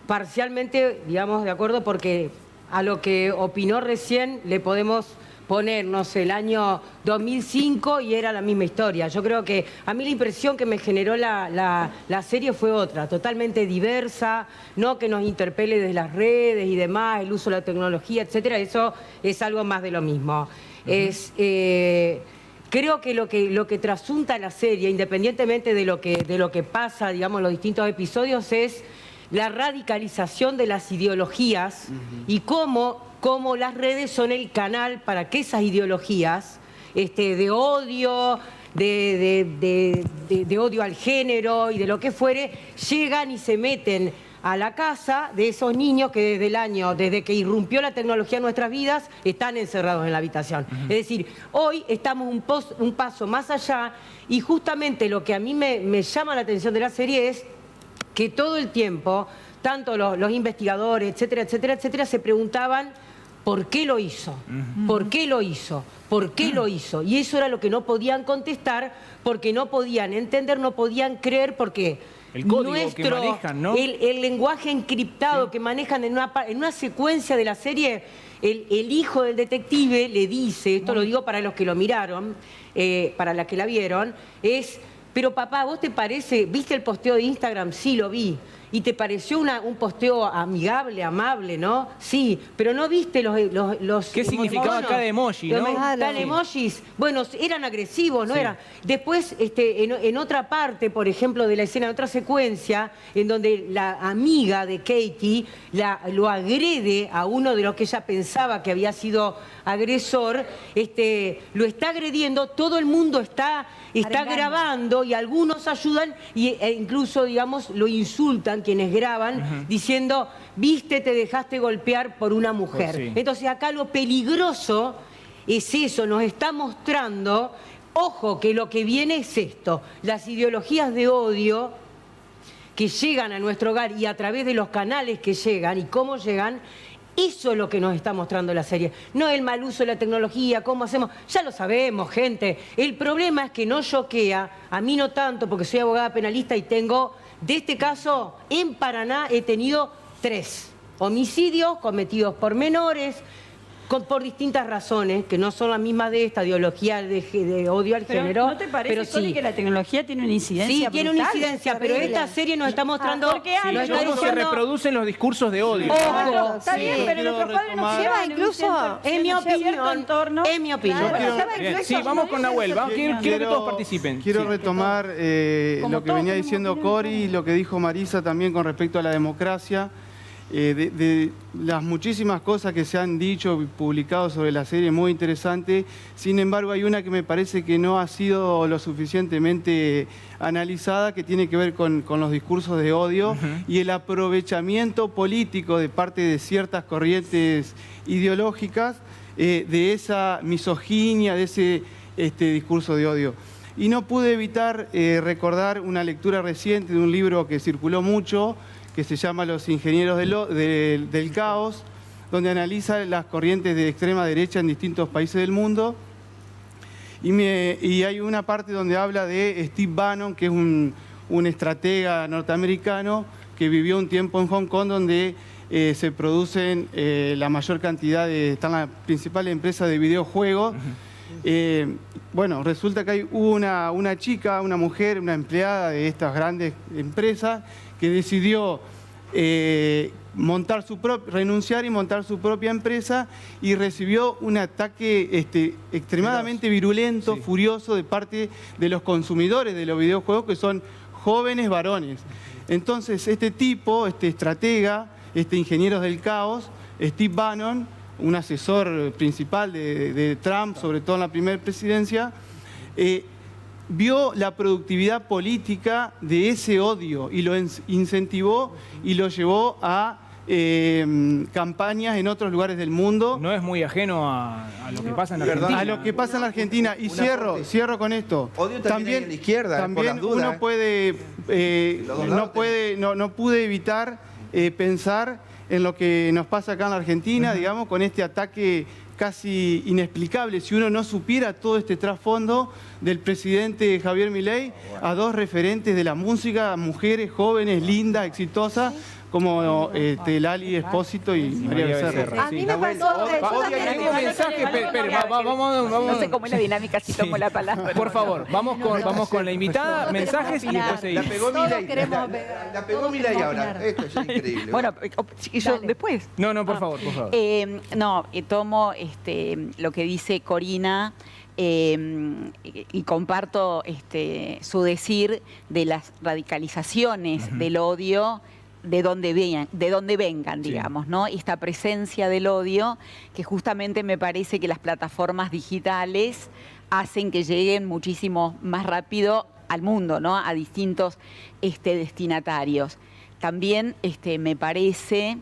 Parcialmente, digamos, de acuerdo porque a lo que opinó recién le podemos poner, no sé, el año 2005 y era la misma historia. Yo creo que a mí la impresión que me generó la serie fue otra, totalmente diversa, no que nos interpele desde las redes y demás, el uso de la tecnología, etcétera. Eso es algo más de lo mismo. Creo que lo que trasunta la serie, independientemente de lo que pasa, digamos, en los distintos episodios, es la radicalización de las ideologías y cómo las redes son el canal para que esas ideologías de odio, de odio al género y de lo que fuere, llegan y se meten a la casa de esos niños que desde que irrumpió la tecnología en nuestras vidas, están encerrados en la habitación. Es decir, hoy estamos un paso más allá y justamente lo que a mí me llama la atención de la serie es que todo el tiempo, tanto los investigadores, etcétera, etcétera, etcétera, se preguntaban ¿por qué lo hizo? ¿Por qué lo hizo? ¿Por qué lo hizo? Y eso era lo que no podían contestar, porque no podían entender, no podían creer, porque el código que manejan, ¿no? el lenguaje encriptado que manejan en una secuencia de la serie, el hijo del detective le dice, esto lo digo para los que lo miraron, para las que la vieron, es, pero papá, ¿vos te parece, viste el posteo de Instagram? Sí, lo vi. ¿Y te pareció un posteo amigable, amable, no? Sí, pero ¿no viste los ¿qué significaba cada emoji, no? Cada emojis, bueno, eran agresivos, ¿no eran? Después, en otra parte, por ejemplo, de la escena, en otra secuencia, en donde la amiga de Katie lo agrede a uno de los que ella pensaba que había sido agresor, lo está agrediendo, todo el mundo está grabando y algunos ayudan e incluso, digamos, lo insultan quienes graban, diciendo, viste, te dejaste golpear por una mujer. Pues sí. Entonces acá lo peligroso es eso, nos está mostrando, ojo, que lo que viene es esto, las ideologías de odio que llegan a nuestro hogar y a través de los canales que llegan y cómo llegan, eso es lo que nos está mostrando la serie. No el mal uso de la tecnología, cómo hacemos, ya lo sabemos, gente. El problema es que no choquea, a mí no tanto, porque soy abogada penalista y tengo, de este caso, en Paraná he tenido 3 homicidios cometidos por menores, por distintas razones, que no son las mismas de esta ideología de odio al género. ¿No te parece, pero Coli, sí, que la tecnología tiene una incidencia sí, tiene una incidencia, pero esta serie nos está mostrando... cómo se reproducen los discursos de odio. Ojo, está bien, pero nuestros padres nos llevan incluso, en mi opinión, en mi opinión. Sí, vamos con Nahuel, quiero que todos participen. Quiero retomar lo que venía diciendo Cori y lo que dijo Marisa también con respecto a la democracia. De las muchísimas cosas que se han dicho y publicado sobre la serie, muy interesante. Sin embargo, hay una que me parece que no ha sido lo suficientemente analizada, que tiene que ver con los discursos de odio y el aprovechamiento político de parte de ciertas corrientes ideológicas de esa misoginia, de ese discurso de odio. Y no pude evitar recordar una lectura reciente de un libro que circuló mucho, que se llama Los Ingenieros del Caos, donde analiza las corrientes de extrema derecha en distintos países del mundo. Y hay una parte donde habla de Steve Bannon, que es un estratega norteamericano que vivió un tiempo en Hong Kong, donde se producen la mayor cantidad están las principales empresas de videojuegos. Bueno, resulta que hay una chica, una mujer, una empleada de estas grandes empresas que decidió renunciar y montar su propia empresa, y recibió un ataque extremadamente virulento, furioso de parte de los consumidores de los videojuegos, que son jóvenes varones. Entonces este tipo, este estratega, ingeniero del caos, Steve Bannon, un asesor principal de Trump, sobre todo en la primera presidencia, vio la productividad política de ese odio y lo incentivó y lo llevó a campañas en otros lugares del mundo. No es muy ajeno a lo que pasa en Argentina. A lo que pasa en la Argentina. Y cierro con esto. Odio también a la izquierda, también por las dudas, uno no pude evitar pensar en lo que nos pasa acá en la Argentina, digamos, con este ataque casi inexplicable, si uno no supiera todo este trasfondo del presidente Javier Milei a 2 referentes de la música, mujeres jóvenes, lindas, exitosas, como Lali Espósito y María Becerra. A mí me pasó... Tengo mensaje, vamos. No sé cómo es la dinámica, si tomo la palabra. Por favor, vamos con la invitada, mensajes y después seguimos. La pegó Milei ahora. Esto es increíble. Bueno, y yo después. No, por favor. Tomo lo que dice Corina y comparto su decir de las radicalizaciones del odio, de donde vengan, digamos, ¿no? Esta presencia del odio, que justamente me parece que las plataformas digitales hacen que lleguen muchísimo más rápido al mundo, ¿no? A distintos destinatarios. También me parece,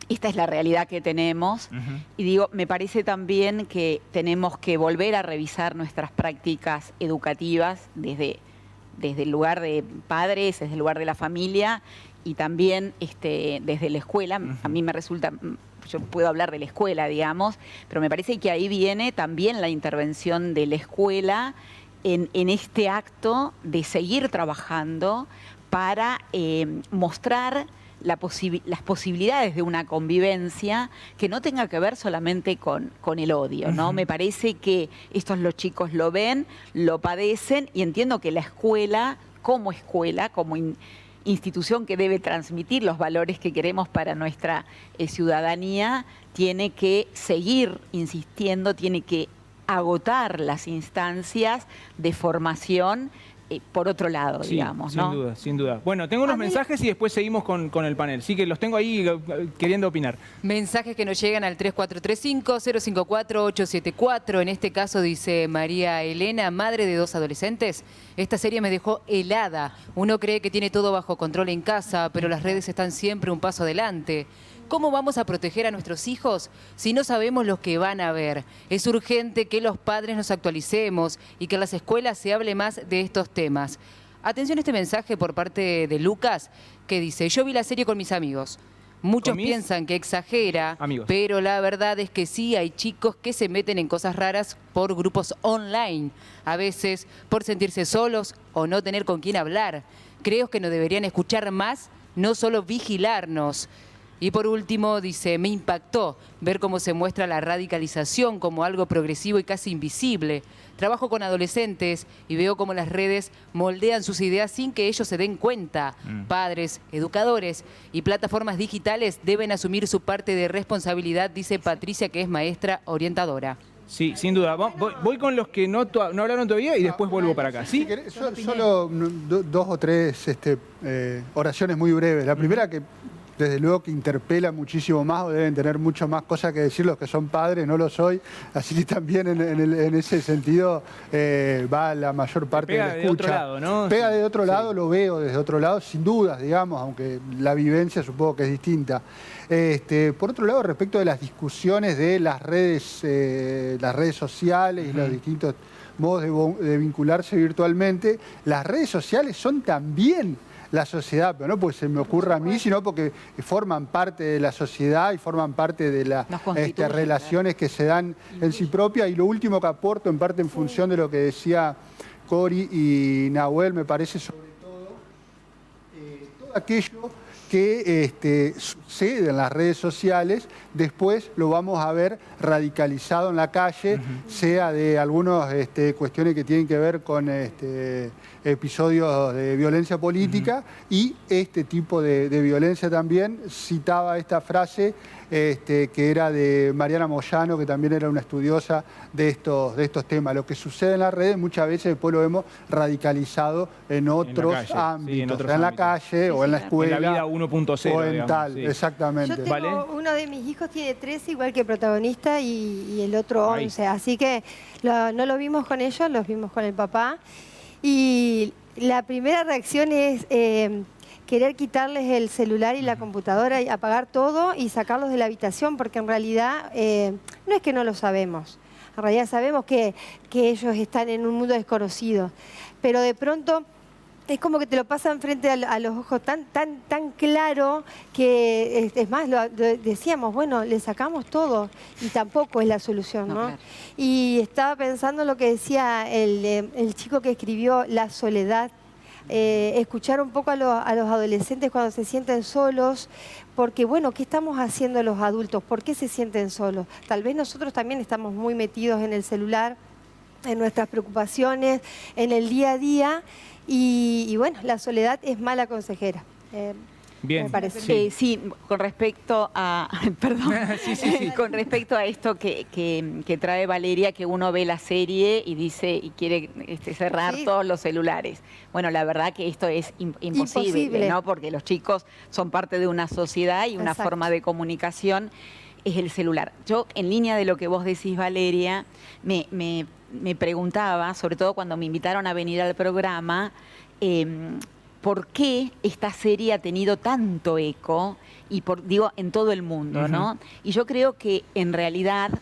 esta es la realidad que tenemos, y digo, me parece también que tenemos que volver a revisar nuestras prácticas educativas desde el lugar de padres, desde el lugar de la familia, y también desde la escuela, a mí me resulta, yo puedo hablar de la escuela, digamos, pero me parece que ahí viene también la intervención de la escuela en este acto de seguir trabajando para mostrar las posibilidades de una convivencia que no tenga que ver solamente con el odio, ¿no? Me parece que los chicos lo ven, lo padecen, y entiendo que la escuela, como institución que debe transmitir los valores que queremos para nuestra ciudadanía, tiene que seguir insistiendo, tiene que agotar las instancias de formación por otro lado, digamos, ¿no? Sin duda, sin duda. Bueno, tengo unos mensajes y después seguimos con el panel. Sí que los tengo ahí queriendo opinar. Mensajes que nos llegan al 3435-054-874. En este caso dice María Elena, madre de 2 adolescentes. Esta serie me dejó helada. Uno cree que tiene todo bajo control en casa, pero las redes están siempre un paso adelante. ¿Cómo vamos a proteger a nuestros hijos si no sabemos lo que van a ver? Es urgente que los padres nos actualicemos y que en las escuelas se hable más de estos temas. Atención a este mensaje por parte de Lucas, que dice: yo vi la serie con mis amigos. Muchos piensan que exagera, pero la verdad es que sí hay chicos que se meten en cosas raras por grupos online, a veces por sentirse solos o no tener con quién hablar. Creo que nos deberían escuchar más, no solo vigilarnos. Y por último, dice, me impactó ver cómo se muestra la radicalización como algo progresivo y casi invisible. Trabajo con adolescentes y veo cómo las redes moldean sus ideas sin que ellos se den cuenta. Padres, educadores y plataformas digitales deben asumir su parte de responsabilidad, dice Patricia, que es maestra orientadora. Sí, sin duda. Voy con los que no hablaron todavía y después vuelvo para acá. ¿Sí? Solo 2 o 3 oraciones muy breves. La primera, que desde luego que interpela muchísimo más, o deben tener mucho más cosas que decir los que son padres, no lo soy, así que también en ese sentido va la mayor parte de la escucha. Pega de otro lado, ¿no? Pega de otro lado, lo veo desde otro lado, sin dudas, digamos, aunque la vivencia supongo que es distinta. Por otro lado, respecto de las discusiones de las redes sociales y los distintos modos de vincularse virtualmente, las redes sociales son también la sociedad, pero no porque se me ocurra a mí, sino porque forman parte de la sociedad y forman parte de las relaciones que se dan en sí propia. Y lo último que aporto, en parte en función de lo que decía Cori y Nahuel, me parece sobre todo aquello que sucede en las redes sociales, después lo vamos a ver radicalizado en la calle, sea de algunas cuestiones que tienen que ver con episodios de violencia política y este tipo de violencia también. Citaba esta frase que era de Mariana Moyano, que también era una estudiosa de estos temas. Lo que sucede en las redes muchas veces después lo hemos radicalizado en otros ámbitos, en la calle o en la escuela. En la vida 1.0. O en tal, exactamente. Yo tengo, uno de mis hijos tiene 13, igual que el protagonista, y el otro 11. Así que no lo vimos con ellos, los vimos con el papá. Y la primera reacción es querer quitarles el celular y la computadora y apagar todo y sacarlos de la habitación, porque en realidad no es que no lo sabemos. En realidad sabemos que ellos están en un mundo desconocido. Pero de pronto es como que te lo pasan frente a los ojos tan claro que, es más, decíamos, bueno, le sacamos todo y tampoco es la solución, ¿no? Claro. Y estaba pensando en lo que decía el chico que escribió La soledad, escuchar un poco a los adolescentes cuando se sienten solos, porque, bueno, ¿qué estamos haciendo los adultos? ¿Por qué se sienten solos? Tal vez nosotros también estamos muy metidos en el celular, en nuestras preocupaciones, en el día a día. Y bueno, la soledad es mala consejera. Bien. Me parece. Sí, con respecto a perdón, con respecto a esto que trae Valeria, que uno ve la serie y dice y quiere cerrar todos los celulares. Bueno, la verdad que esto es imposible, ¿no? Porque los chicos son parte de una sociedad y una forma de comunicación es el celular. Yo, en línea de lo que vos decís, Valeria, me preguntaba, sobre todo cuando me invitaron a venir al programa, por qué esta serie ha tenido tanto eco, y digo, en todo el mundo, ¿no? Y yo creo que en realidad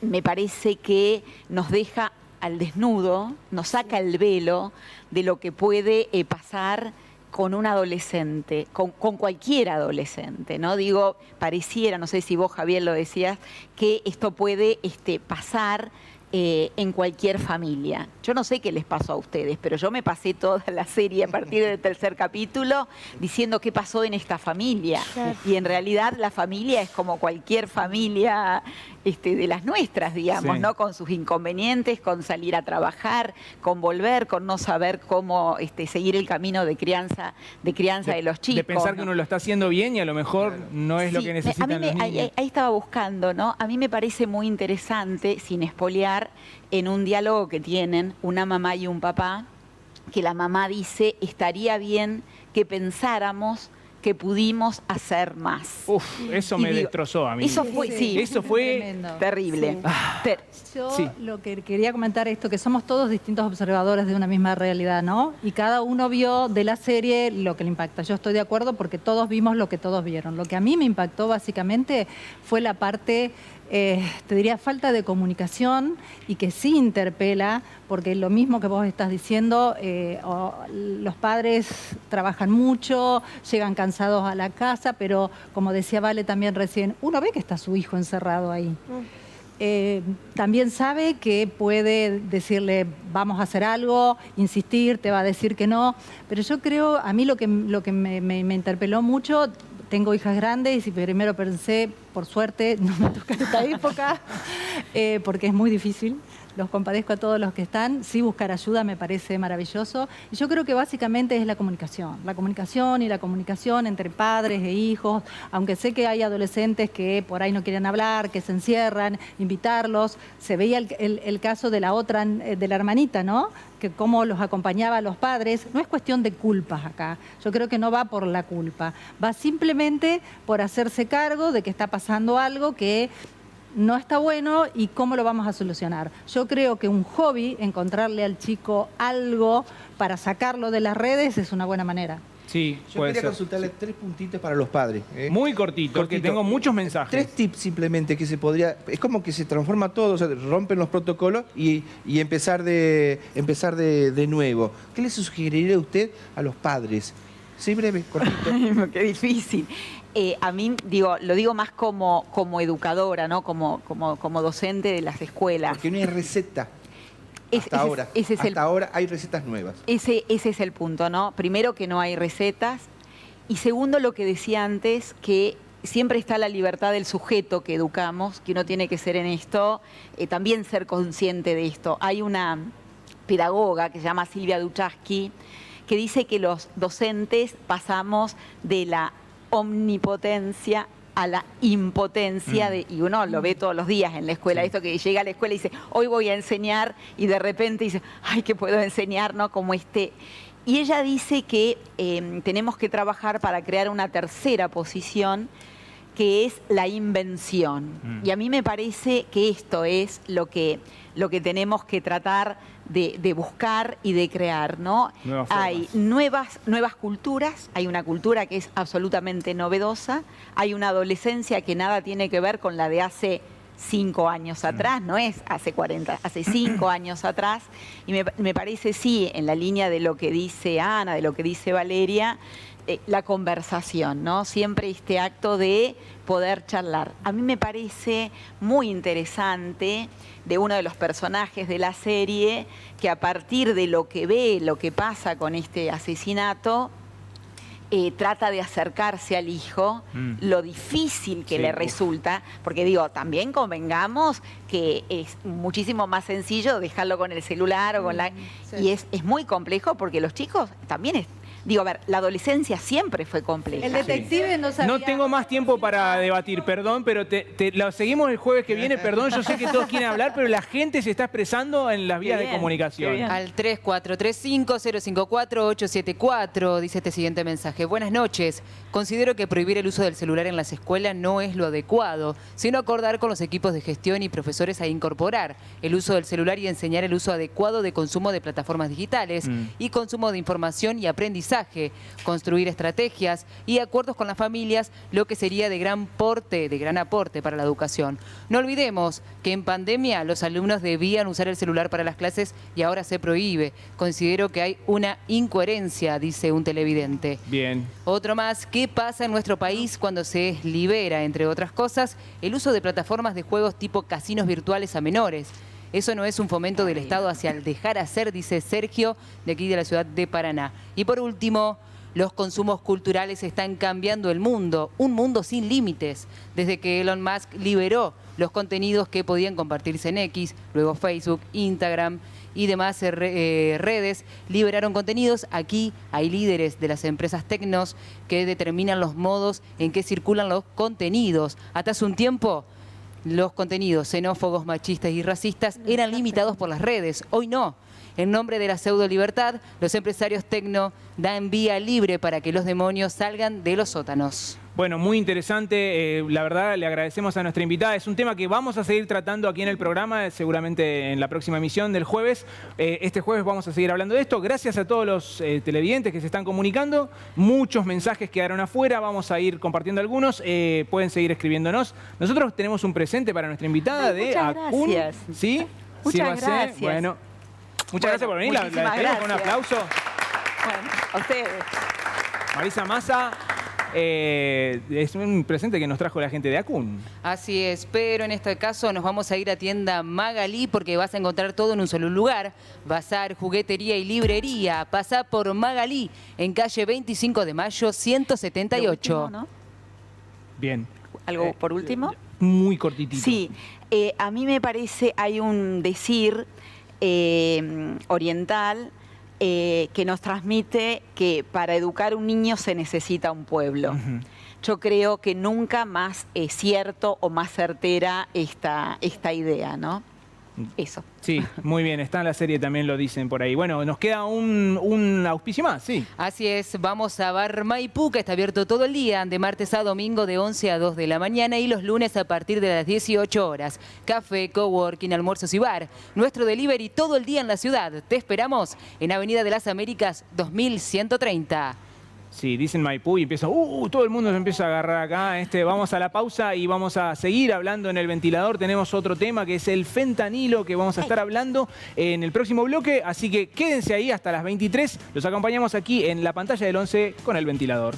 me parece que nos deja al desnudo, nos saca el velo de lo que puede pasar con un adolescente, con cualquier adolescente, ¿no? Digo, pareciera, no sé si vos, Javier, lo decías, que esto puede pasar en cualquier familia. Yo no sé qué les pasó a ustedes, pero yo me pasé toda la serie a partir del tercer capítulo diciendo qué pasó en esta familia. Claro. Y en realidad la familia es como cualquier familia de las nuestras, digamos, sí, ¿no? Con sus inconvenientes, con salir a trabajar, con volver, con no saber cómo seguir el camino de crianza de los chicos. De pensar, ¿no?, que uno lo está haciendo bien y a lo mejor no es, sí, lo que necesitan los niños. Ahí estaba buscando, ¿no? A mí me parece muy interesante, sin espolear, en un diálogo que tienen una mamá y un papá, que la mamá dice, estaría bien que pensáramos que pudimos hacer más. Uf, eso me destrozó a mí. Eso fue, sí, eso fue tremendo. Terrible. Sí. Yo lo que quería comentar esto, que somos todos distintos observadores de una misma realidad, ¿no? Y cada uno vio de la serie lo que le impacta. Yo estoy de acuerdo porque todos vimos lo que todos vieron. Lo que a mí me impactó básicamente fue la parte, te diría, falta de comunicación, y que sí interpela, porque lo mismo que vos estás diciendo, los padres trabajan mucho, llegan cansados a la casa, pero como decía Vale también recién, uno ve que está su hijo encerrado ahí. También sabe que puede decirle vamos a hacer algo, insistir, te va a decir que no, pero yo creo, a mí lo que me interpeló mucho, tengo hijas grandes y primero pensé, por suerte, no me toca esta época, porque es muy difícil. Los compadezco a todos los que están. Sí, buscar ayuda me parece maravilloso. Y yo creo que básicamente es la comunicación. La comunicación entre padres e hijos. Aunque sé que hay adolescentes que por ahí no quieren hablar, que se encierran, invitarlos. Se veía el caso de la otra, de la hermanita, ¿no? Que cómo los acompañaba a los padres. No es cuestión de culpas acá. Yo creo que no va por la culpa. Va simplemente por hacerse cargo de que está pasando algo que no está bueno y cómo lo vamos a solucionar. Yo creo que un hobby, encontrarle al chico algo para sacarlo de las redes, es una buena manera. Sí, yo quería consultarle 3 puntitos para los padres. Muy cortito, porque tengo muchos mensajes. 3 tips simplemente que se podría... Es como que se transforma todo, o sea, rompen los protocolos y empezar de nuevo. ¿Qué le sugeriría a usted a los padres? Sí, breve, cortito. Ay, qué difícil. A mí, lo digo más como educadora, ¿no? Como docente de las escuelas. Porque no hay receta. Hasta ahora hay recetas nuevas. Ese es el punto, ¿no? Primero, que no hay recetas. Y segundo, lo que decía antes, que siempre está la libertad del sujeto que educamos, que uno tiene que ser en esto, también ser consciente de esto. Hay una pedagoga que se llama Silvia Duchaski, que dice que los docentes pasamos de la omnipotencia a la impotencia, y uno lo ve todos los días en la escuela, sí. Esto que llega a la escuela y dice, hoy voy a enseñar, y de repente dice, ay, ¿qué puedo enseñar? ¿No? Como Y ella dice que tenemos que trabajar para crear una tercera posición, que es la invención. Y a mí me parece que esto es lo que tenemos que tratar de buscar y de crear, ¿no? Hay nuevas culturas, hay una cultura que es absolutamente novedosa, hay una adolescencia que nada tiene que ver con la de hace 5 años atrás, no es hace 5 años atrás, y me parece, sí, en la línea de lo que dice Ana, de lo que dice Valeria, la conversación, ¿no? Siempre este acto de poder charlar. A mí me parece muy interesante de uno de los personajes de la serie, que a partir de lo que ve, lo que pasa con este asesinato, trata de acercarse al hijo, lo difícil que le resulta, porque también convengamos que es muchísimo más sencillo dejarlo con el celular o con y es muy complejo, porque los chicos también a ver, la adolescencia siempre fue compleja. El detective no sabía... No tengo más tiempo para debatir, perdón, pero lo seguimos el jueves que viene, perdón, yo sé que todos quieren hablar, pero la gente se está expresando en las vías de comunicación. Al 3435-054-874 dice este siguiente mensaje. Buenas noches. Considero que prohibir el uso del celular en las escuelas no es lo adecuado, sino acordar con los equipos de gestión y profesores a incorporar el uso del celular y enseñar el uso adecuado de consumo de plataformas digitales y consumo de información y aprendizaje aprendizaje, construir estrategias y acuerdos con las familias, lo que sería de gran aporte para la educación. No olvidemos que en pandemia los alumnos debían usar el celular para las clases y ahora se prohíbe. Considero que hay una incoherencia, dice un televidente. Bien. Otro más, ¿qué pasa en nuestro país cuando se libera, entre otras cosas, el uso de plataformas de juegos tipo casinos virtuales a menores? Eso no es un fomento del Estado hacia el dejar hacer, dice Sergio, de aquí de la ciudad de Paraná. Y por último, los consumos culturales están cambiando el mundo, un mundo sin límites. Desde que Elon Musk liberó los contenidos que podían compartirse en X, luego Facebook, Instagram y demás redes liberaron contenidos. Aquí hay líderes de las empresas tecnos que determinan los modos en que circulan los contenidos. Hasta hace un tiempo, los contenidos xenófobos, machistas y racistas eran limitados por las redes. Hoy no. En nombre de la pseudo-libertad, los empresarios tecno dan vía libre para que los demonios salgan de los sótanos. Bueno, muy interesante. La verdad, le agradecemos a nuestra invitada. Es un tema que vamos a seguir tratando aquí en el programa, seguramente en la próxima emisión del jueves. Este jueves vamos a seguir hablando de esto. Gracias a todos los televidentes que se están comunicando. Muchos mensajes quedaron afuera. Vamos a ir compartiendo algunos. Pueden seguir escribiéndonos. Nosotros tenemos un presente para nuestra invitada de ACUN. Gracias. ¿Sí? Muchas gracias. Bueno, muchas gracias por venir. La despedimos con un aplauso. Bueno, a ustedes. Marisa Massa. Es un presente que nos trajo la gente de ACUN. Así es, pero en este caso nos vamos a ir a tienda Magalí porque vas a encontrar todo en un solo lugar. Bazar, juguetería y librería. Pasá por Magalí en calle 25 de Mayo 178. Lo último, ¿no? Bien. ¿Algo por último? Muy cortitito. Sí, a mí me parece, hay un decir oriental que nos transmite que para educar a un niño se necesita un pueblo. Yo creo que nunca más es cierto o más certera esta idea, ¿no? Eso. Sí, muy bien, está en la serie, también lo dicen por ahí. Bueno, nos queda un auspicio más, sí. Así es, vamos a Bar Maipú, que está abierto todo el día, de martes a domingo de 11 a 2 de la mañana y los lunes a partir de las 18 horas. Café, coworking, almuerzos y bar. Nuestro delivery todo el día en la ciudad. Te esperamos en Avenida de las Américas 2130. Sí, dicen Maipú y empieza, todo el mundo se empieza a agarrar acá. Vamos a la pausa y vamos a seguir hablando en el ventilador. Tenemos otro tema que es el fentanilo, que vamos a estar hablando en el próximo bloque. Así que quédense ahí hasta las 23. Los acompañamos aquí en la pantalla del 11 con el ventilador.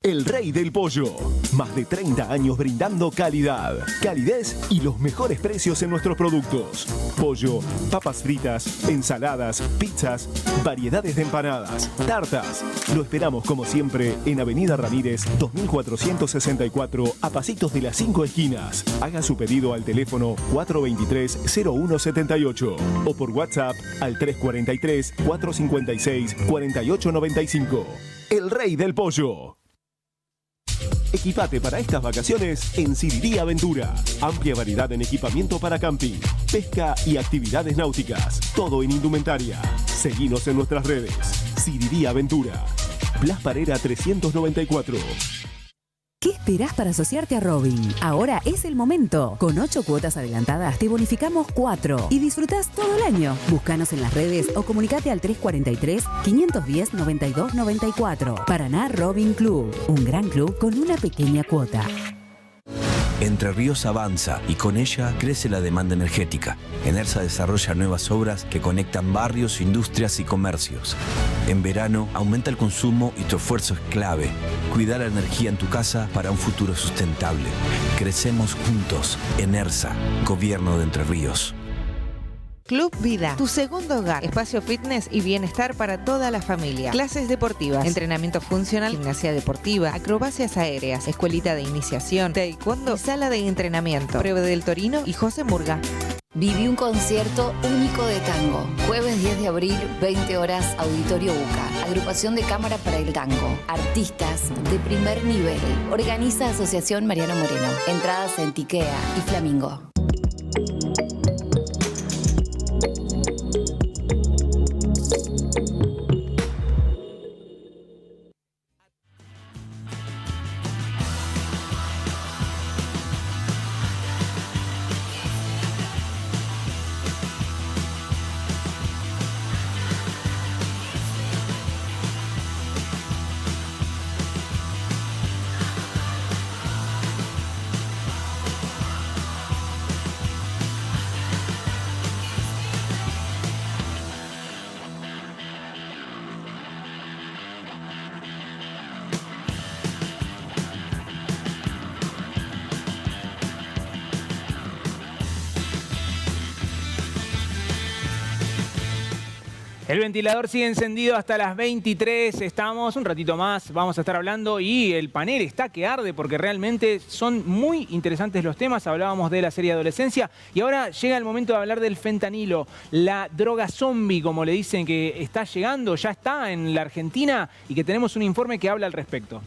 El Rey del Pollo. Más de 30 años brindando calidad, calidez y los mejores precios en nuestros productos. Pollo, papas fritas, ensaladas, pizzas, variedades de empanadas, tartas. Lo esperamos como siempre en Avenida Ramírez 2464, a pasitos de las 5 esquinas. Haga su pedido al teléfono 423-0178 o por WhatsApp al 343-456-4895. El Rey del Pollo. Equipate para estas vacaciones en Sirirí Aventura. Amplia variedad en equipamiento para camping, pesca y actividades náuticas. Todo en indumentaria. Seguinos en nuestras redes. Sirirí Aventura. Blas Parera 394. ¿Qué esperás para asociarte a Robin? Ahora es el momento. Con 8 cuotas adelantadas te bonificamos 4 y disfrutás todo el año. Búscanos en las redes o comunicate al 343-510-9294. Paraná Robin Club, un gran club con una pequeña cuota. Entre Ríos avanza y con ella crece la demanda energética. Enersa desarrolla nuevas obras que conectan barrios, industrias y comercios. En verano aumenta el consumo y tu esfuerzo es clave. Cuida la energía en tu casa para un futuro sustentable. Crecemos juntos. Enersa, Gobierno de Entre Ríos. Club Vida, tu segundo hogar, espacio fitness y bienestar para toda la familia. Clases deportivas, entrenamiento funcional, gimnasia deportiva, acrobacias aéreas, escuelita de iniciación, taekwondo, sala de entrenamiento, Prueba del Torino y José Murga. Viví un concierto único de tango. Jueves 10 de abril, 20 horas, Auditorio UCA. Agrupación de cámara para el tango. Artistas de primer nivel. Organiza Asociación Mariano Moreno. Entradas en Tikea y Flamingo. El ventilador sigue encendido hasta las 23, estamos un ratito más, vamos a estar hablando y el panel está que arde porque realmente son muy interesantes los temas. Hablábamos de la serie Adolescencia y ahora llega el momento de hablar del fentanilo, la droga zombie, como le dicen, que está llegando, ya está en la Argentina y que tenemos un informe que habla al respecto.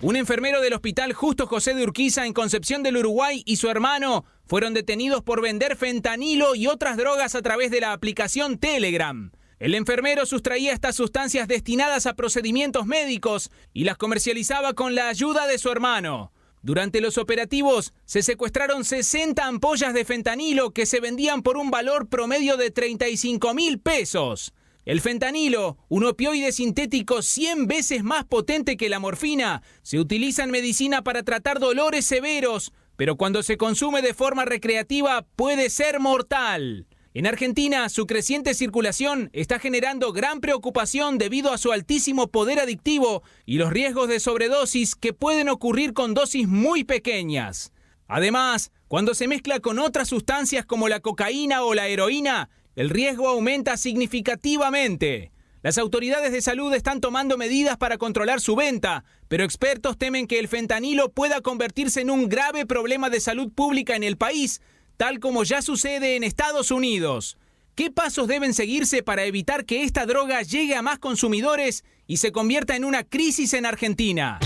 Un enfermero del Hospital Justo José de Urquiza en Concepción del Uruguay y su hermano fueron detenidos por vender fentanilo y otras drogas a través de la aplicación Telegram. El enfermero sustraía estas sustancias destinadas a procedimientos médicos y las comercializaba con la ayuda de su hermano. Durante los operativos se secuestraron 60 ampollas de fentanilo que se vendían por un valor promedio de 35.000 pesos. El fentanilo, un opioide sintético 100 veces más potente que la morfina, se utiliza en medicina para tratar dolores severos, pero cuando se consume de forma recreativa puede ser mortal. En Argentina, su creciente circulación está generando gran preocupación debido a su altísimo poder adictivo y los riesgos de sobredosis que pueden ocurrir con dosis muy pequeñas. Además, cuando se mezcla con otras sustancias como la cocaína o la heroína, el riesgo aumenta significativamente. Las autoridades de salud están tomando medidas para controlar su venta, pero expertos temen que el fentanilo pueda convertirse en un grave problema de salud pública en el país, tal como ya sucede en Estados Unidos. ¿Qué pasos deben seguirse para evitar que esta droga llegue a más consumidores y se convierta en una crisis en Argentina?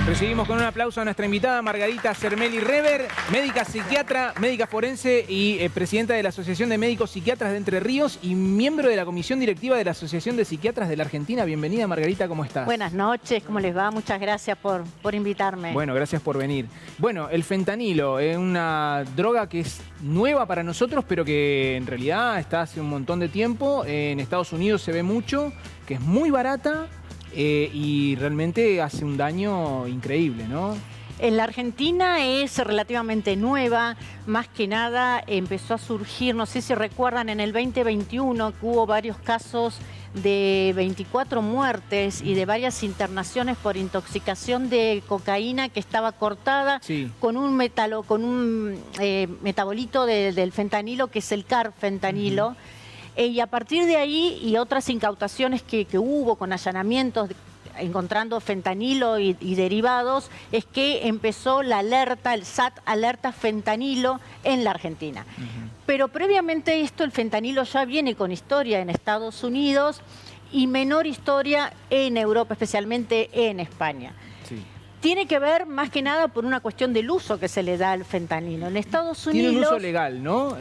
Recibimos con un aplauso a nuestra invitada Margarita Cermelli Rever, médica psiquiatra, médica forense y presidenta de la Asociación de Médicos Psiquiatras de Entre Ríos y miembro de la Comisión Directiva de la Asociación de Psiquiatras de la Argentina. Bienvenida, Margarita, ¿cómo estás? Buenas noches, ¿cómo les va? Muchas gracias por invitarme. Bueno, gracias por venir. Bueno, el fentanilo es una droga que es nueva para nosotros, pero que en realidad está hace un montón de tiempo. En Estados Unidos se ve mucho, que es muy barata. Y realmente hace un daño increíble, ¿no? En la Argentina es relativamente nueva, más que nada empezó a surgir, no sé si recuerdan, en el 2021 que hubo varios casos de 24 muertes y de varias internaciones por intoxicación de cocaína que estaba cortada con un metabolito del fentanilo, que es el carfentanilo. Y a partir de ahí y otras incautaciones que hubo con allanamientos encontrando fentanilo y derivados, es que empezó la alerta, el SAT alerta fentanilo en la Argentina. Pero previamente a esto, el fentanilo ya viene con historia en Estados Unidos y menor historia en Europa, especialmente en España. Sí. Tiene que ver más que nada por una cuestión del uso que se le da al fentanilo. En Estados Unidos... Tiene un uso legal, ¿no?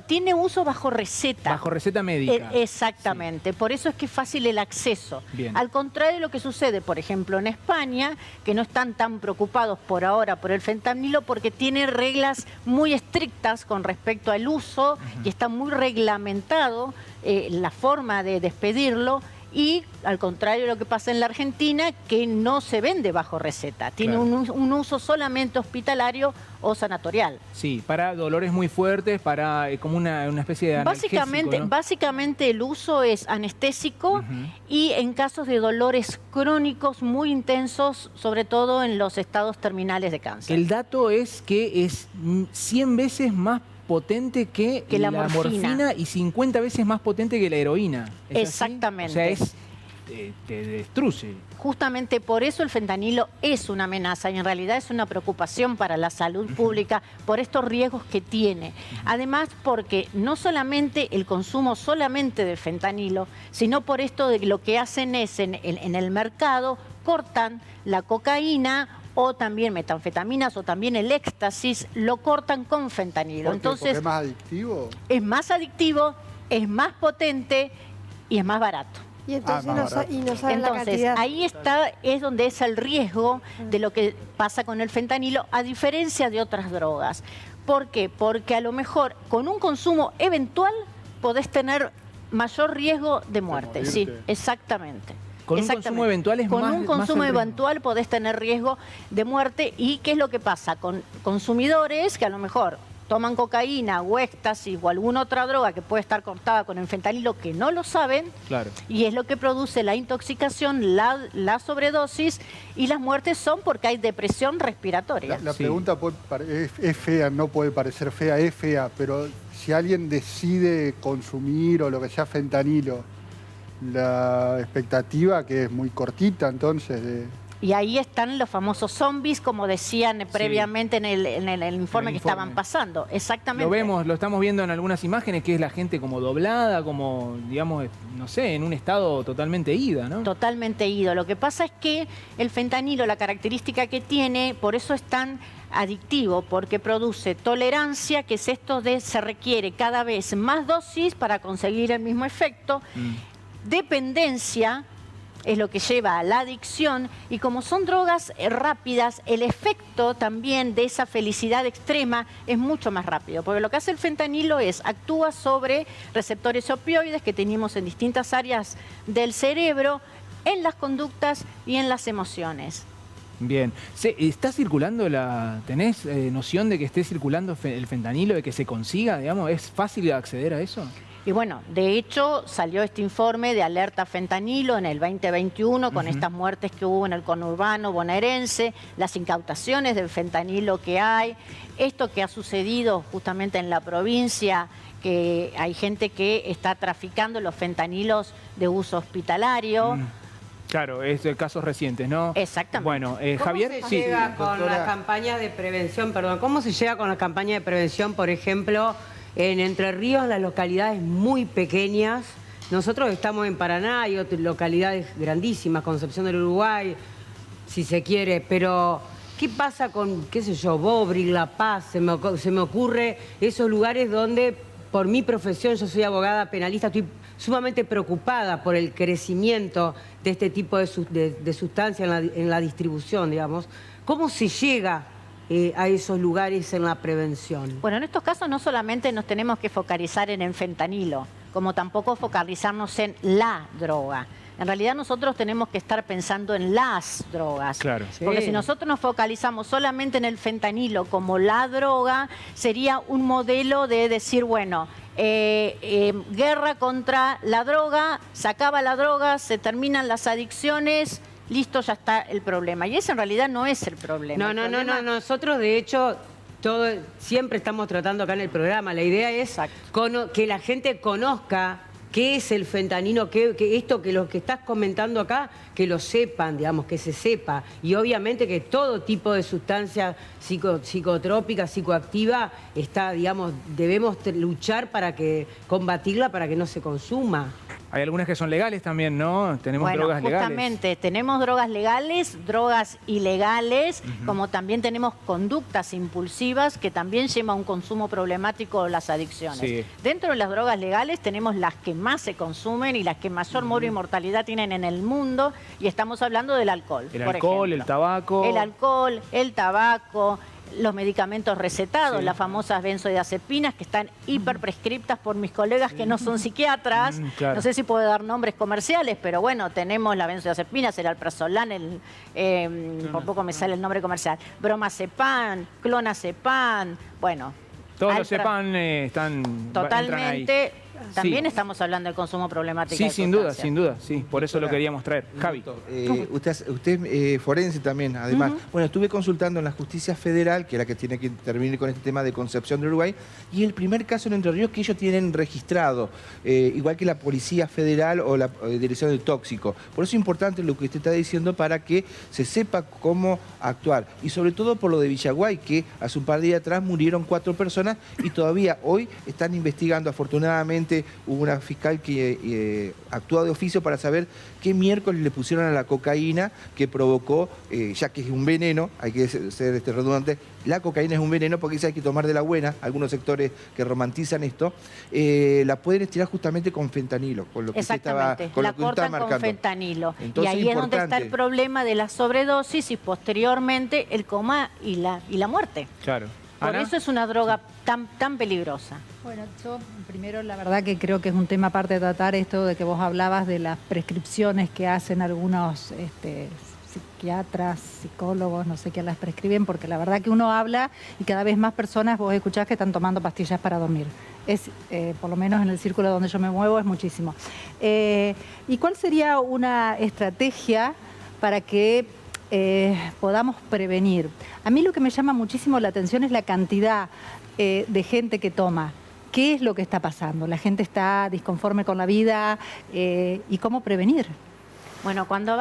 Tiene uso bajo receta. Bajo receta médica. Exactamente. Sí. Por eso es que es fácil el acceso. Bien. Al contrario de lo que sucede, por ejemplo, en España, que no están tan preocupados por ahora por el fentanilo porque tiene reglas muy estrictas con respecto al uso y está muy reglamentado la forma de despedirlo. Y al contrario de lo que pasa en la Argentina, que no se vende bajo receta. Tiene un uso solamente hospitalario o sanatorial. Sí, para dolores muy fuertes, para como una especie de analgésico, ¿no? Básicamente el uso es anestésico y en casos de dolores crónicos muy intensos, sobre todo en los estados terminales de cáncer. El dato es que es 100 veces más potente que la morfina y 50 veces más potente que la heroína. Exactamente. Así? O sea, te destruye. Justamente por eso el fentanilo es una amenaza y en realidad es una preocupación para la salud pública por estos riesgos que tiene. Además, porque no solamente el consumo solamente de fentanilo, sino por esto de lo que hacen es en el mercado, cortan la cocaína o también metanfetaminas o también el éxtasis, lo cortan con fentanilo. Entonces, ¿es más adictivo? Es más adictivo, es más potente y es más barato. Y entonces no saben la cantidad. Ahí es donde es el riesgo de lo que pasa con el fentanilo, a diferencia de otras drogas. ¿Por qué? Porque a lo mejor con un consumo eventual podés tener mayor riesgo de muerte. Sí, exactamente. Con un consumo eventual es más... Con un consumo eventual podés tener riesgo de muerte. ¿Y qué es lo que pasa? Con consumidores que a lo mejor toman cocaína o éxtasis o alguna otra droga que puede estar cortada con el fentanilo que no lo saben, claro. Y es lo que produce la intoxicación, la sobredosis y las muertes son porque hay depresión respiratoria. La pregunta es fea, no puede parecer fea, es fea, pero si alguien decide consumir o lo que sea fentanilo, la expectativa que es muy cortita entonces Y ahí están los famosos zombies, como decían previamente en el informe que estaban pasando. Exactamente. Lo estamos viendo en algunas imágenes, que es la gente como doblada, como, digamos, no sé, en un estado totalmente ida, ¿no? Totalmente ido. Lo que pasa es que el fentanilo, la característica que tiene, por eso es tan adictivo, porque produce tolerancia, que es esto de se requiere cada vez más dosis para conseguir el mismo efecto. Dependencia es lo que lleva a la adicción y como son drogas rápidas, el efecto también de esa felicidad extrema es mucho más rápido, porque lo que hace el fentanilo es actúa sobre receptores opioides que tenemos en distintas áreas del cerebro, en las conductas y en las emociones. Bien. ¿Está circulando tenés noción de que esté circulando el fentanilo, de que se consiga, digamos? ¿Es fácil acceder a eso? Y bueno, de hecho salió este informe de alerta fentanilo en el 2021 con estas muertes que hubo en el conurbano bonaerense, las incautaciones del fentanilo que hay, esto que ha sucedido justamente en la provincia, que hay gente que está traficando los fentanilos de uso hospitalario. Claro, es de casos recientes, ¿no? Exactamente. Bueno, Javier, ¿Cómo se llega con la campaña de prevención, ¿cómo se llega con la campaña de prevención, por ejemplo, en Entre Ríos, las localidades muy pequeñas? Nosotros estamos en Paraná, hay otras localidades grandísimas, Concepción del Uruguay, si se quiere, pero ¿qué pasa con, qué sé yo, Bobril, La Paz? Se me ocurre esos lugares donde, por mi profesión, yo soy abogada penalista, estoy sumamente preocupada por el crecimiento de este tipo de sustancias en la distribución, digamos. ¿Cómo se llega a esos lugares en la prevención? Bueno, en estos casos no solamente nos tenemos que focalizar en el fentanilo, como tampoco focalizarnos en la droga. En realidad nosotros tenemos que estar pensando en las drogas. Claro. Porque si nosotros nos focalizamos solamente en el fentanilo como la droga, sería un modelo de decir, bueno, guerra contra la droga, se acaba la droga, se terminan las adicciones, listo, ya está el problema. Y ese en realidad no es el problema. No. Nosotros, de hecho, siempre estamos tratando acá en el programa. La idea es que la gente conozca qué es el fentanilo, que esto que lo que estás comentando acá, que lo sepan, digamos, que se sepa. Y obviamente que todo tipo de sustancia psicotrópica, psicoactiva, está, digamos, debemos luchar para combatirla para que no se consuma. Hay algunas que son legales también, ¿no? Tenemos drogas legales. Justamente, tenemos drogas legales, drogas ilegales, como también tenemos conductas impulsivas que también llevan a un consumo problemático de las adicciones. Sí. Dentro de las drogas legales tenemos las que más se consumen y las que mayor moro y mortalidad tienen en el mundo, y estamos hablando del alcohol. El alcohol, el tabaco. El alcohol, el tabaco, los medicamentos recetados, las famosas benzodiazepinas que están hiperprescriptas por mis colegas que no son psiquiatras. Claro. No sé si puedo dar nombres comerciales, pero bueno, tenemos la benzodiazepinas, el alprazolam, por poco me sale el nombre comercial, bromazepam, clonazepam, bueno. Todos los Cepan están totalmente. También sí. Estamos hablando de consumo problemático. Sí, sin duda, sí. Por eso lo queríamos traer. Javi. Usted es forense también, además. Bueno, estuve consultando en la Justicia Federal, que es la que tiene que intervenir con este tema de Concepción de Uruguay, y el primer caso en Entre Ríos que ellos tienen registrado, igual que la Policía Federal o la Dirección del Tóxico. Por eso es importante lo que usted está diciendo para que se sepa cómo actuar. Y sobre todo por lo de Villaguay, que hace un par de días atrás murieron 4 personas y todavía hoy están investigando, afortunadamente. Hubo una fiscal que actuó de oficio para saber qué miércoles le pusieron a la cocaína que provocó, ya que es un veneno, hay que ser redundante, la cocaína es un veneno porque hay que tomar de la buena, algunos sectores que romantizan esto, la pueden estirar justamente con fentanilo, con lo que usted estaba, con la lo que usted estaba cortan marcando. con fentanilo. Entonces, y ahí es donde está el problema de la sobredosis y posteriormente el coma y la muerte. Claro. Por eso es una droga tan peligrosa. Bueno, yo primero la verdad que creo que es un tema aparte de tratar esto de que vos hablabas de las prescripciones que hacen algunos psiquiatras, psicólogos, no sé quién las prescriben, porque la verdad que uno habla y cada vez más personas vos escuchás que están tomando pastillas para dormir. Es, por lo menos en el círculo donde yo me muevo, es muchísimo. ¿Y cuál sería una estrategia para que podamos prevenir? A mí lo que me llama muchísimo la atención es la cantidad de gente que toma. ¿Qué es lo que está pasando? ¿La gente está disconforme con la vida? ¿Y cómo prevenir? Bueno, cuando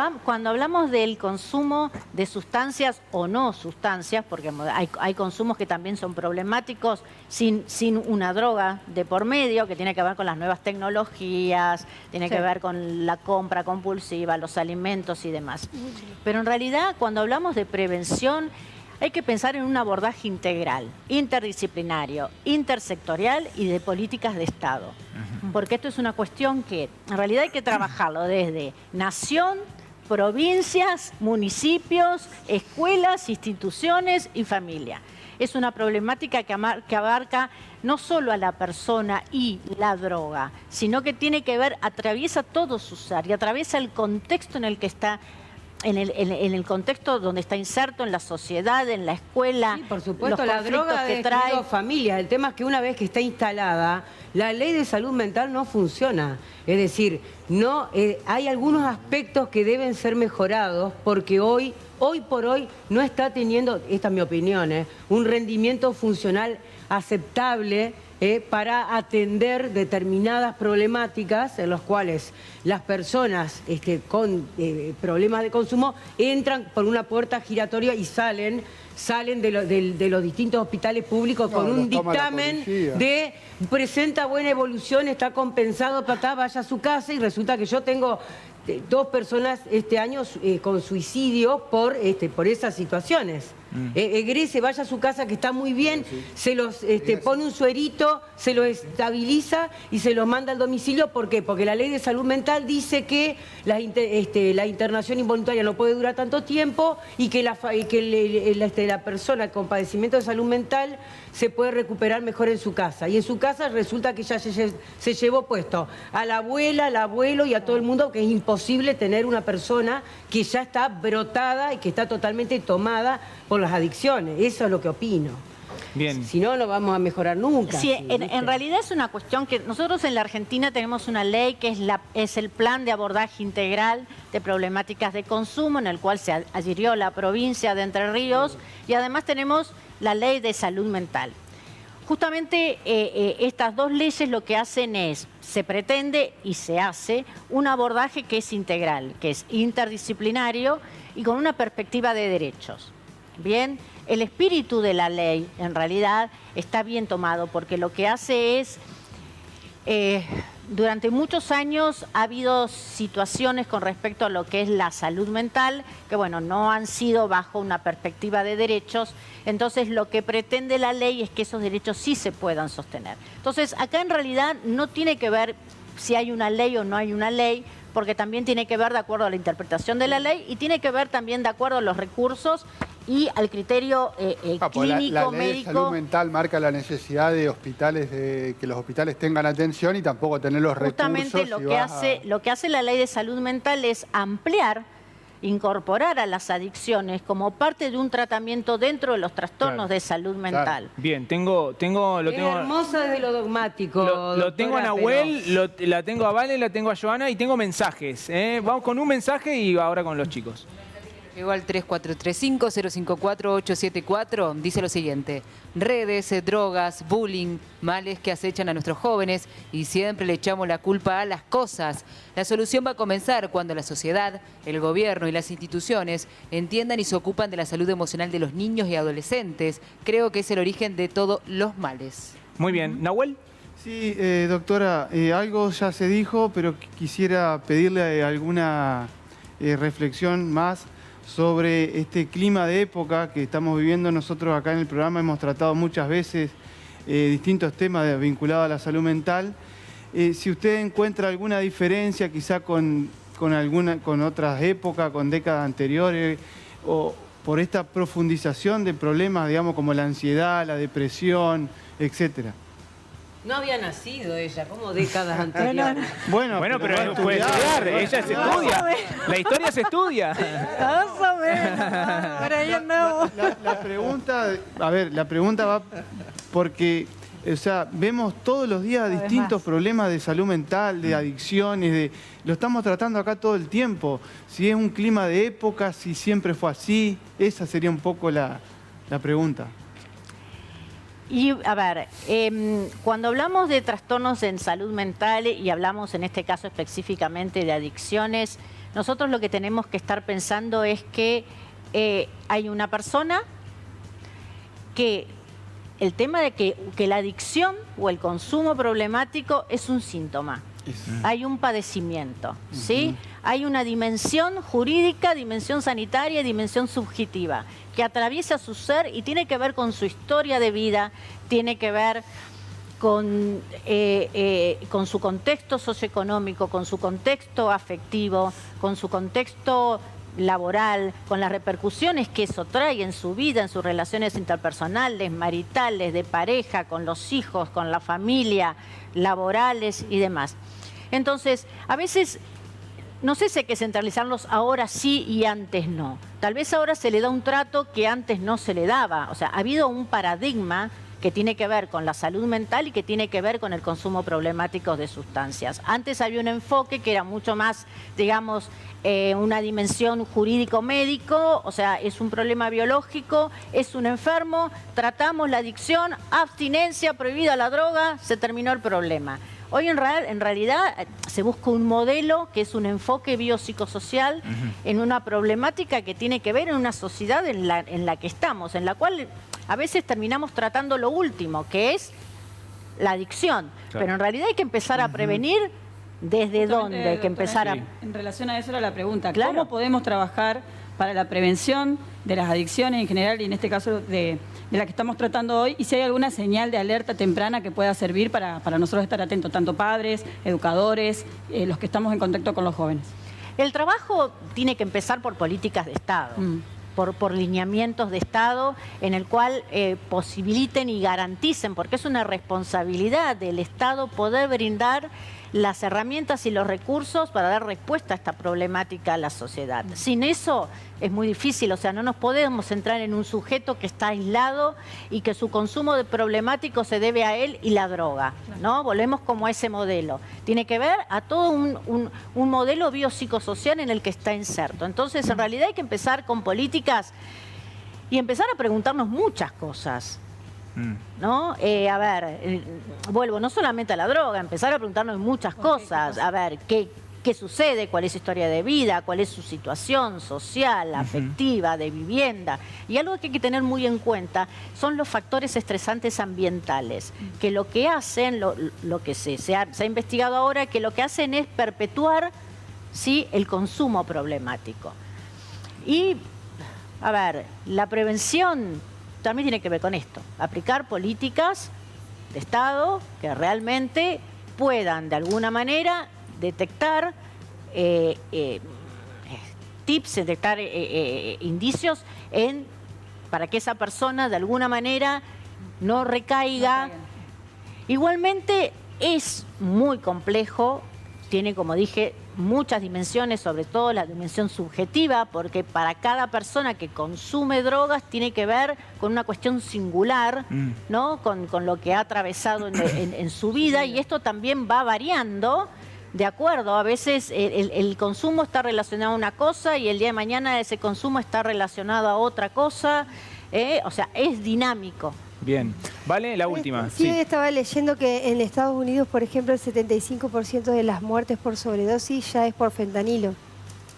hablamos del consumo de sustancias o no sustancias, porque hay consumos que también son problemáticos sin una droga de por medio, que tiene que ver con las nuevas tecnologías, tiene que ver con la compra compulsiva, los alimentos y demás. Pero en realidad, cuando hablamos de prevención, hay que pensar en un abordaje integral, interdisciplinario, intersectorial y de políticas de Estado. Porque esto es una cuestión que en realidad hay que trabajarlo desde nación, provincias, municipios, escuelas, instituciones y familia. Es una problemática que abarca no solo a la persona y la droga, sino que tiene que ver, atraviesa todo su ser y atraviesa el contexto en el que está. En el contexto donde está inserto, en la sociedad, en la escuela. Sí, por supuesto, los la droga que trae familias. El tema es que una vez que está instalada, la ley de salud mental no funciona. Es decir, hay algunos aspectos que deben ser mejorados porque hoy por hoy no está teniendo, esta es mi opinión, un rendimiento funcional aceptable para atender determinadas problemáticas en las cuales las personas con problemas de consumo entran por una puerta giratoria y salen de los distintos hospitales públicos con un dictamen de presenta buena evolución, está compensado, vaya a su casa, y resulta que yo tengo 2 personas este año con suicidio por esas situaciones. Egrese, vaya a su casa que está muy bien, se los pone un suerito, se los estabiliza y se los manda al domicilio. ¿Por qué? Porque la ley de salud mental dice que la internación involuntaria no puede durar tanto tiempo y que la persona con padecimiento de salud mental se puede recuperar mejor en su casa. Y en su casa resulta que ya se llevó puesto a la abuela, al abuelo y a todo el mundo, que es imposible tener una persona que ya está brotada y que está totalmente tomada por las adicciones. Eso es lo que opino. Bien. Si no, no vamos a mejorar nunca. Sí, en realidad es una cuestión que nosotros en la Argentina tenemos una ley que es el Plan de Abordaje Integral de Problemáticas de Consumo, en el cual se adhirió la provincia de Entre Ríos, y además tenemos la Ley de Salud Mental. justamente estas dos leyes lo que hacen es, se pretende y se hace un abordaje que es integral, que es interdisciplinario y con una perspectiva de derechos. Bien, el espíritu de la ley en realidad está bien tomado porque lo que hace es, durante muchos años ha habido situaciones con respecto a lo que es la salud mental que, bueno, no han sido bajo una perspectiva de derechos. Entonces, lo que pretende la ley es que esos derechos sí se puedan sostener. Entonces, acá en realidad no tiene que ver si hay una ley o no hay una ley, porque también tiene que ver de acuerdo a la interpretación de la ley y tiene que ver también de acuerdo a los recursos y al criterio clínico, la ley médico. de salud mental marca la necesidad de hospitales, de que los hospitales tengan atención y tampoco tener los Justamente recursos. lo que hace la ley de salud mental es ampliar, incorporar a las adicciones como parte de un tratamiento dentro de los trastornos de salud mental. Bien, lo tengo hermosa desde lo dogmático. Lo tengo a Nahuel, la tengo a Vale, la tengo a Joana y tengo mensajes. Vamos con un mensaje y ahora con los chicos. Llegó al 3435-054-874, dice lo siguiente: redes, drogas, bullying, males que acechan a nuestros jóvenes y siempre le echamos la culpa a las cosas. La solución va a comenzar cuando la sociedad, el gobierno y las instituciones entiendan y se ocupan de la salud emocional de los niños y adolescentes. Creo que es el origen de todos los males. Muy bien. ¿Nahuel? Sí, doctora, algo ya se dijo, pero quisiera pedirle alguna reflexión más sobre este clima de época que estamos viviendo. Nosotros acá en el programa hemos tratado muchas veces distintos temas vinculados a la salud mental. Si usted encuentra alguna diferencia quizá con otras épocas, con décadas anteriores, o por esta profundización de problemas, digamos, como la ansiedad, la depresión, etcétera. No había nacido ella, como décadas anteriores. Bueno, pero puede estudiar, ella se estudia. La historia se estudia. Más o menos. Para ella no. La pregunta va porque, o sea, vemos todos los días distintos problemas de salud mental, de adicciones, lo estamos tratando acá todo el tiempo. Si es un clima de época, si siempre fue así, esa sería un poco la pregunta. Y a ver, cuando hablamos de trastornos en salud mental y hablamos en este caso específicamente de adicciones, nosotros lo que tenemos que estar pensando es que hay una persona que el tema de que la adicción o el consumo problemático es un síntoma. Hay un padecimiento, ¿sí? Hay una dimensión jurídica, dimensión sanitaria y dimensión subjetiva que atraviesa su ser y tiene que ver con su historia de vida, tiene que ver con su contexto socioeconómico, con su contexto afectivo, con su contexto laboral, con las repercusiones que eso trae en su vida, en sus relaciones interpersonales, maritales, de pareja, con los hijos, con la familia, laborales y demás. Entonces, a veces, no sé si hay que centralizarlos ahora sí y antes no. Tal vez ahora se le da un trato que antes no se le daba. O sea, ha habido un paradigma que tiene que ver con la salud mental y que tiene que ver con el consumo problemático de sustancias. Antes había un enfoque que era mucho más, digamos, una dimensión jurídico-médico, o sea, es un problema biológico, es un enfermo, tratamos la adicción, abstinencia, prohibida la droga, se terminó el problema. Hoy en realidad se busca un modelo que es un enfoque biopsicosocial en una problemática que tiene que ver en una sociedad en la que estamos, en la cual a veces terminamos tratando lo último, que es la adicción. Claro. Pero en realidad hay que empezar a prevenir. ¿Desde dónde hay que empezar a...? En relación a eso era la pregunta. Claro. ¿Cómo podemos trabajar para la prevención de las adicciones en general y en este caso de la que estamos tratando hoy? Y si hay alguna señal de alerta temprana que pueda servir para nosotros estar atentos, tanto padres, educadores, los que estamos en contacto con los jóvenes. El trabajo tiene que empezar por políticas de Estado. Por lineamientos de Estado en el cual posibiliten y garanticen, porque es una responsabilidad del Estado poder brindar las herramientas y los recursos para dar respuesta a esta problemática a la sociedad. Sin eso es muy difícil, o sea, no nos podemos centrar en un sujeto que está aislado y que su consumo de problemático se debe a él y la droga, ¿no? Volvemos como a ese modelo. Tiene que ver a todo un modelo biopsicosocial en el que está inserto. Entonces, en realidad hay que empezar con políticas y empezar a preguntarnos muchas cosas. ¿no? A ver, vuelvo no solamente a la droga, empezar a preguntarnos muchas cosas. A ver, ¿qué sucede? ¿Cuál es su historia de vida? ¿Cuál es su situación social, afectiva, de vivienda? Y algo que hay que tener muy en cuenta son los factores estresantes ambientales, que lo que hacen, lo que se ha investigado ahora, que lo que hacen es perpetuar, ¿sí?, el consumo problemático. Y, a ver, la prevención también tiene que ver con esto, aplicar políticas de Estado que realmente puedan de alguna manera detectar tips, detectar indicios para que esa persona de alguna manera no recaiga. Igualmente es muy complejo, tiene, como dije, muchas dimensiones, sobre todo la dimensión subjetiva, porque para cada persona que consume drogas tiene que ver con una cuestión singular, ¿no? Con lo que ha atravesado en su vida, y esto también va variando de acuerdo. A veces el consumo está relacionado a una cosa y el día de mañana ese consumo está relacionado a otra cosa, o sea, es dinámico. Bien. Vale, la última. Sí, estaba leyendo que en Estados Unidos, por ejemplo, el 75% de las muertes por sobredosis ya es por fentanilo.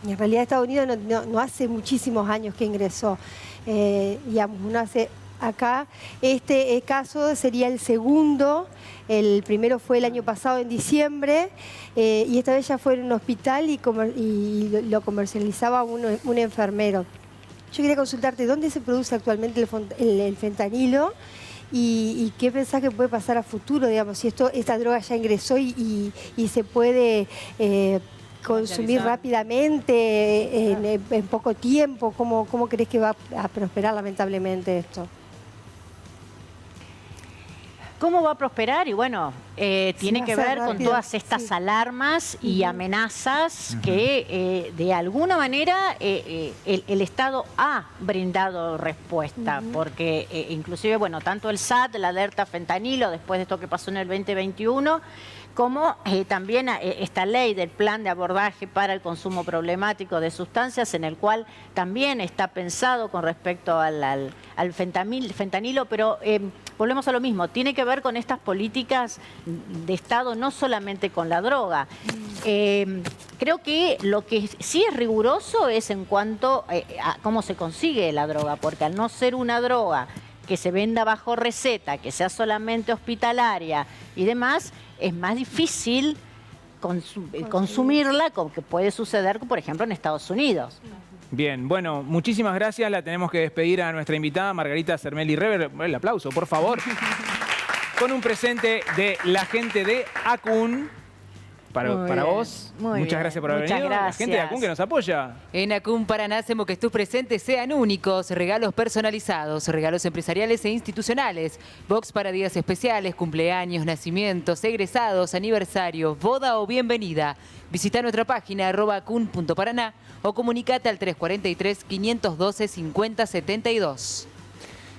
Y en realidad Estados Unidos no hace muchísimos años que ingresó. Digamos, no hace... Acá este caso sería el segundo, el primero fue el año pasado en diciembre, y esta vez ya fue en un hospital y lo comercializaba un enfermero. Yo quería consultarte, ¿dónde se produce actualmente el fentanilo? ¿Y qué pensás que puede pasar a futuro, digamos, si esta droga ya ingresó y se puede consumir rápidamente, en poco tiempo? ¿Cómo crees que va a prosperar lamentablemente esto? ¿Cómo va a prosperar? Y bueno, tiene que ver con todas estas alarmas y amenazas que de alguna manera el Estado ha brindado respuesta, porque inclusive, bueno, tanto el SAT, la alerta fentanilo, después de esto que pasó en el 2021, como también esta ley del plan de abordaje para el consumo problemático de sustancias, en el cual también está pensado con respecto al fentanilo, pero volvemos a lo mismo, tiene que ver con estas políticas de Estado, no solamente con la droga. Creo que lo que sí es riguroso es en cuanto a cómo se consigue la droga, porque al no ser una droga que se venda bajo receta, que sea solamente hospitalaria y demás, es más difícil consumirla, como que puede suceder, por ejemplo, en Estados Unidos. Bien, bueno, muchísimas gracias. La tenemos que despedir a nuestra invitada, Margarita Cermelli Rever. El aplauso, por favor. Con un presente de la gente de ACUN. Para vos, muchas gracias por haber venido. La gente de ACUN que nos apoya. En ACUN Paraná hacemos que tus presentes sean únicos, regalos personalizados, regalos empresariales e institucionales, box para días especiales, cumpleaños, nacimientos, egresados, aniversarios, boda o bienvenida. Visita nuestra página @acun.paraná o comunicate al 343-512-5072.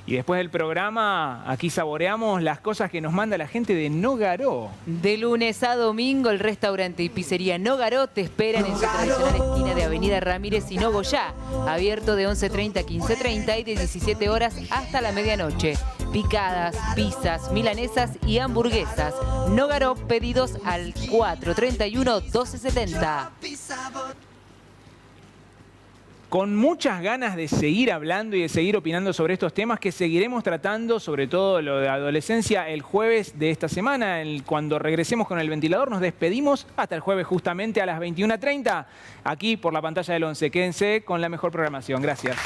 Y después del programa, aquí saboreamos las cosas que nos manda la gente de Nogaró. De lunes a domingo, el restaurante y pizzería Nogaró te esperan en su tradicional esquina de Avenida Ramírez y Nogoyá. Abierto de 11:30 a 15:30 y de 17 horas hasta la medianoche. Picadas, pizzas, milanesas y hamburguesas. Nogaró, pedidos al 431-1270. Con muchas ganas de seguir hablando y de seguir opinando sobre estos temas que seguiremos tratando, sobre todo lo de adolescencia, el jueves de esta semana. Cuando regresemos con el ventilador, nos despedimos hasta el jueves justamente a las 21:30, aquí por la pantalla del 11. Quédense con la mejor programación. Gracias.